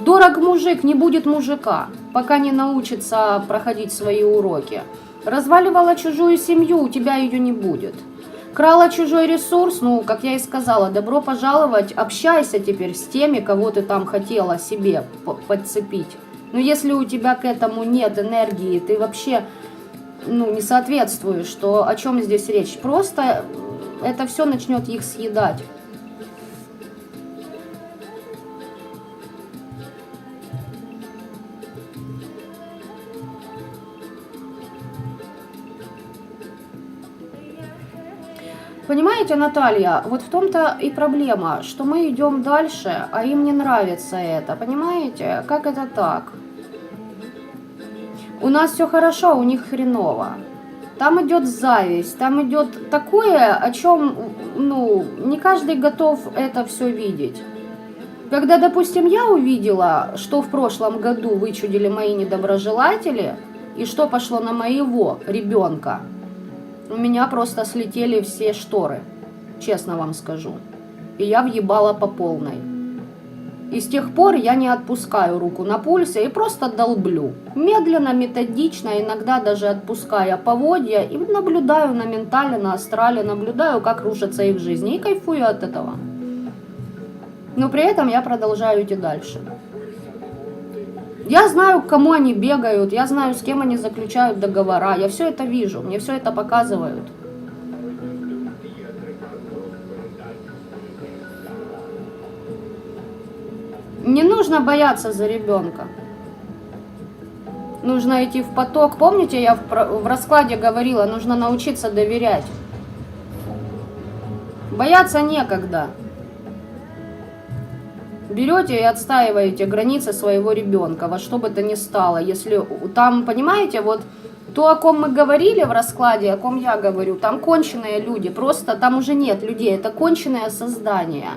Дорог мужик, не будет мужика, пока не научится проходить свои уроки. Разваливала чужую семью, у тебя ее не будет. Крала чужой ресурс, ну, как я и сказала, добро пожаловать, общайся теперь с теми, кого ты там хотела себе подцепить. Но если у тебя к этому нет энергии, ты вообще не соответствуешь, то о чем здесь речь? Просто это все начнет их съедать. Понимаете, Наталья, вот в том-то и проблема, что мы идем дальше, а им не нравится это. Понимаете, как это так? У нас все хорошо, у них хреново. Там идет зависть, там идет такое, о чем, не каждый готов это все видеть. Когда, допустим, я увидела, что в прошлом году вычудили мои недоброжелатели, и что пошло на моего ребенка, у меня просто слетели все шторы, честно вам скажу. И я въебала по полной. И с тех пор я не отпускаю руку на пульсе и просто долблю. Медленно, методично, иногда даже отпуская поводья. И наблюдаю на ментале, на астрале, наблюдаю, как рушатся их жизни. И кайфую от этого. Но при этом я продолжаю идти дальше. Я знаю, к кому они бегают, я знаю, с кем они заключают договора. Я все это вижу, мне все это показывают. Не нужно бояться за ребенка. Нужно идти в поток. Помните, я в раскладе говорила, нужно научиться доверять. Бояться некогда. Берете и отстаиваете границы своего ребенка, во что бы то ни стало. Если там, понимаете, вот то, о ком мы говорили в раскладе, о ком я говорю, там конченые люди. Просто там уже нет людей, это конченое создание.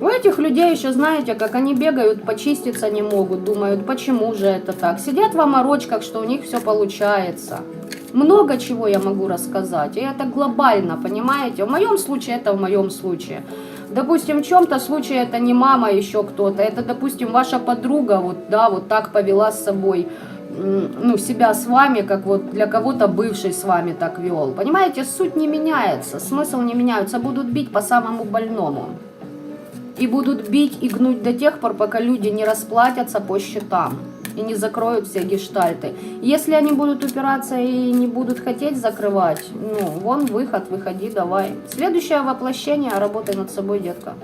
У этих людей еще, знаете, как они бегают, почиститься не могут, думают, почему же это так. Сидят в оморочках, что у них все получается. Много чего я могу рассказать, и это глобально, понимаете? В моем случае это в моем случае. Допустим, в чем-то случае это не мама, еще кто-то. Это, допустим, ваша подруга вот так повела с собой, себя с вами, как вот для кого-то бывший с вами так вел. Понимаете, суть не меняется, смысл не меняется. Будут бить по самому больному. И будут бить и гнуть до тех пор, пока люди не расплатятся по счетам и не закроют все гештальты. Если они будут упираться и не будут хотеть закрывать, вон выход, выходи, давай. Следующее воплощение, работай над собой, детка.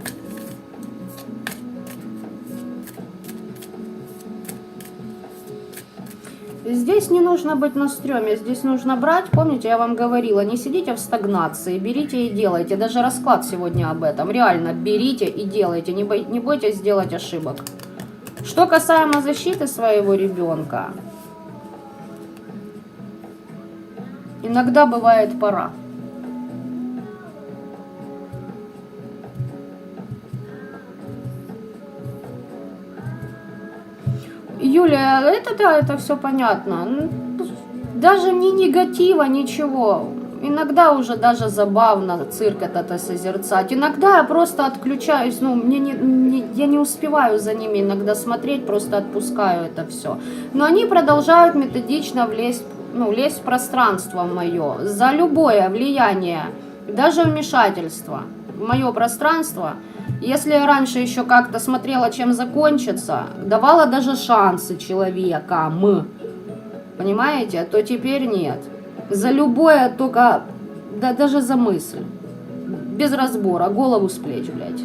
Здесь не нужно быть на стреме, здесь нужно брать, помните, я вам говорила, не сидите в стагнации, берите и делайте. Даже расклад сегодня об этом. Реально, берите и делайте, не бойтесь сделать ошибок. Что касаемо защиты своего ребенка, иногда бывает пора. Юлия, это все понятно. Даже ни негатива, ничего. Иногда уже даже забавно цирк это созерцать. Иногда я просто отключаюсь, ну, я не успеваю за ними иногда смотреть, просто отпускаю это все. Но они продолжают методично лезть в пространство мое. За любое влияние, даже вмешательство в мое пространство. Если я раньше еще как-то смотрела, чем закончится, давала даже шансы человекам, понимаете, то теперь нет. За любое только, да даже за мысль, без разбора, голову с плеч, блядь,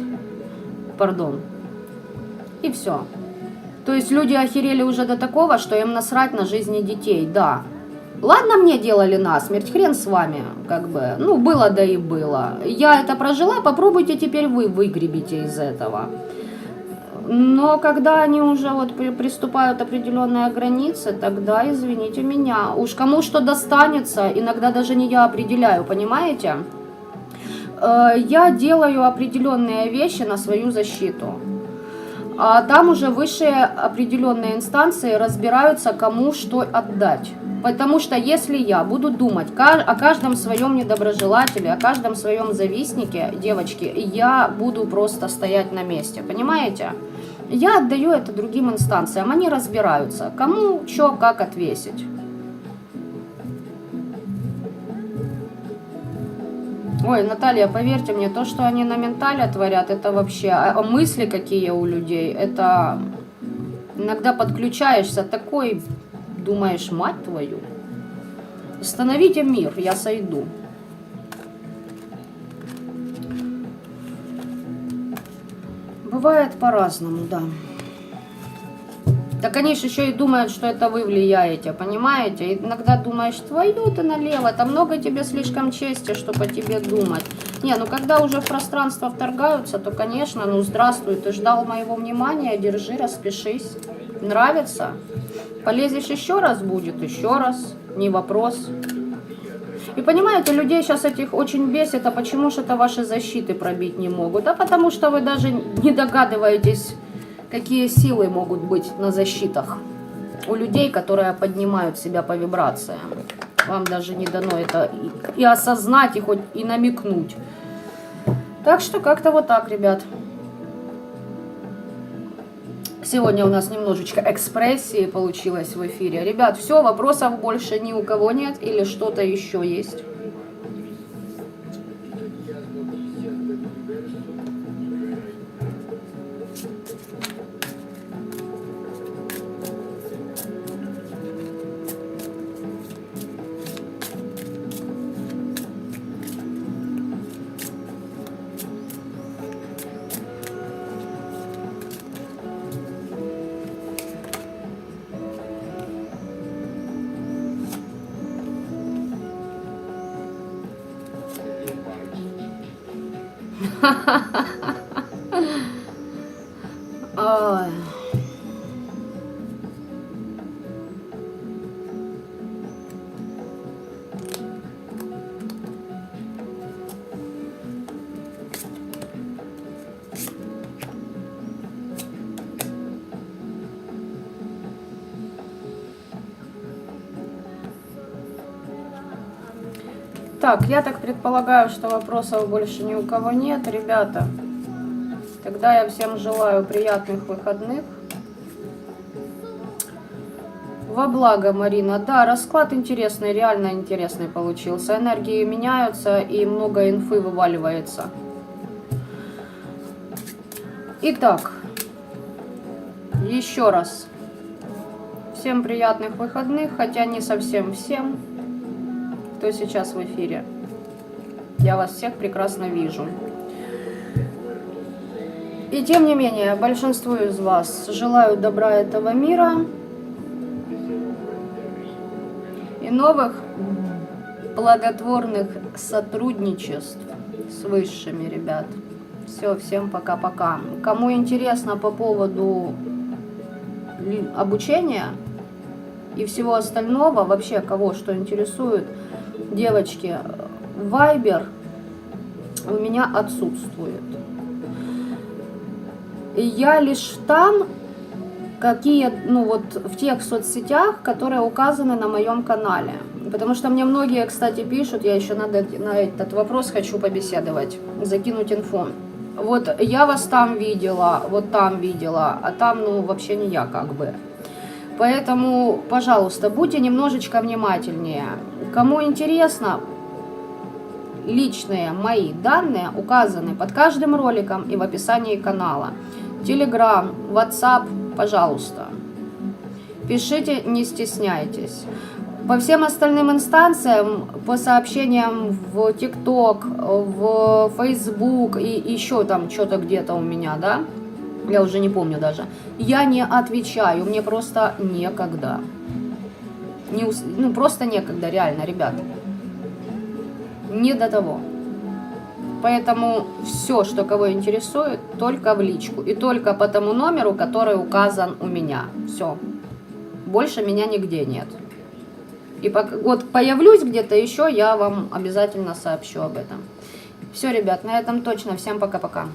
пардон, и все. То есть люди охерели уже до такого, что им насрать на жизни детей, да. Ладно, мне делали насмерть, хрен с вами, как бы, ну, было да и было. Я это прожила, попробуйте теперь вы выгребите из этого. Но когда они уже вот приступают определенные границы, тогда, извините меня, уж кому что достанется, иногда даже не я определяю, понимаете? Я делаю определенные вещи на свою защиту. А там уже высшие определенные инстанции разбираются, кому что отдать. Потому что если я буду думать о каждом своем недоброжелателе, о каждом своем завистнике, девочки, я буду просто стоять на месте, понимаете? Я отдаю это другим инстанциям, они разбираются, кому что, как отвесить. Ой, Наталья, поверьте мне, то, что они на ментале творят, это вообще, а мысли какие у людей, это иногда подключаешься такой, думаешь, мать твою, остановите мир, я сойду. Бывает по-разному, да. Так они же еще и думают, что это вы влияете, понимаете? И иногда думаешь, твою ты налево, там много тебе слишком чести, чтобы о тебе думать. Не, ну когда уже в пространство вторгаются, то, конечно, ну здравствуй, ты ждал моего внимания, держи, распишись. Нравится? Полезешь еще раз будет, еще раз, не вопрос. И понимаете, людей сейчас этих очень бесит, а почему же это ваши защиты пробить не могут? А потому что вы даже не догадываетесь, какие силы могут быть на защитах у людей, которые поднимают себя по вибрациям. Вам даже не дано это и осознать, и хоть и намекнуть. Так что как-то вот так, ребят. Сегодня у нас немножечко экспрессии получилось в эфире. Ребят, все, вопросов больше ни у кого нет или что-то еще есть? Ой. Так, я так предполагаю, что вопросов больше ни у кого нет, ребята. Тогда я всем желаю приятных выходных. Во благо, Марина. Да, расклад интересный, реально интересный получился. Энергии меняются и много инфы вываливается. Итак, еще раз. Всем приятных выходных, хотя не совсем всем, кто сейчас в эфире. Я вас всех прекрасно вижу. И тем не менее, большинству из вас желаю добра этого мира и новых плодотворных сотрудничеств с высшими, ребят. Все, всем пока-пока. Кому интересно по поводу обучения и всего остального, вообще кого что интересует, девочки, Viber у меня отсутствует. И я лишь там какие, ну вот в тех соцсетях, которые указаны на моем канале. Потому что мне многие, кстати, пишут, я еще на этот вопрос хочу побеседовать, закинуть инфу. Вот я вас там видела, вот там видела, а там, ну, вообще не я как бы. Поэтому, пожалуйста, будьте немножечко внимательнее. Кому интересно, личные мои данные указаны под каждым роликом и в описании канала. Telegram, WhatsApp, пожалуйста. Пишите, не стесняйтесь. По всем остальным инстанциям, по сообщениям в ТикТок, в Facebook и еще там что-то где-то у меня, да, я уже не помню даже, я не отвечаю, мне просто некогда. Ну, просто некогда, реально, ребят. Не до того. Поэтому все, что кого интересует, только в личку. И только по тому номеру, который указан у меня. Все. Больше меня нигде нет. И вот появлюсь где-то еще, я вам обязательно сообщу об этом. Все, ребят, на этом точно. Всем пока-пока.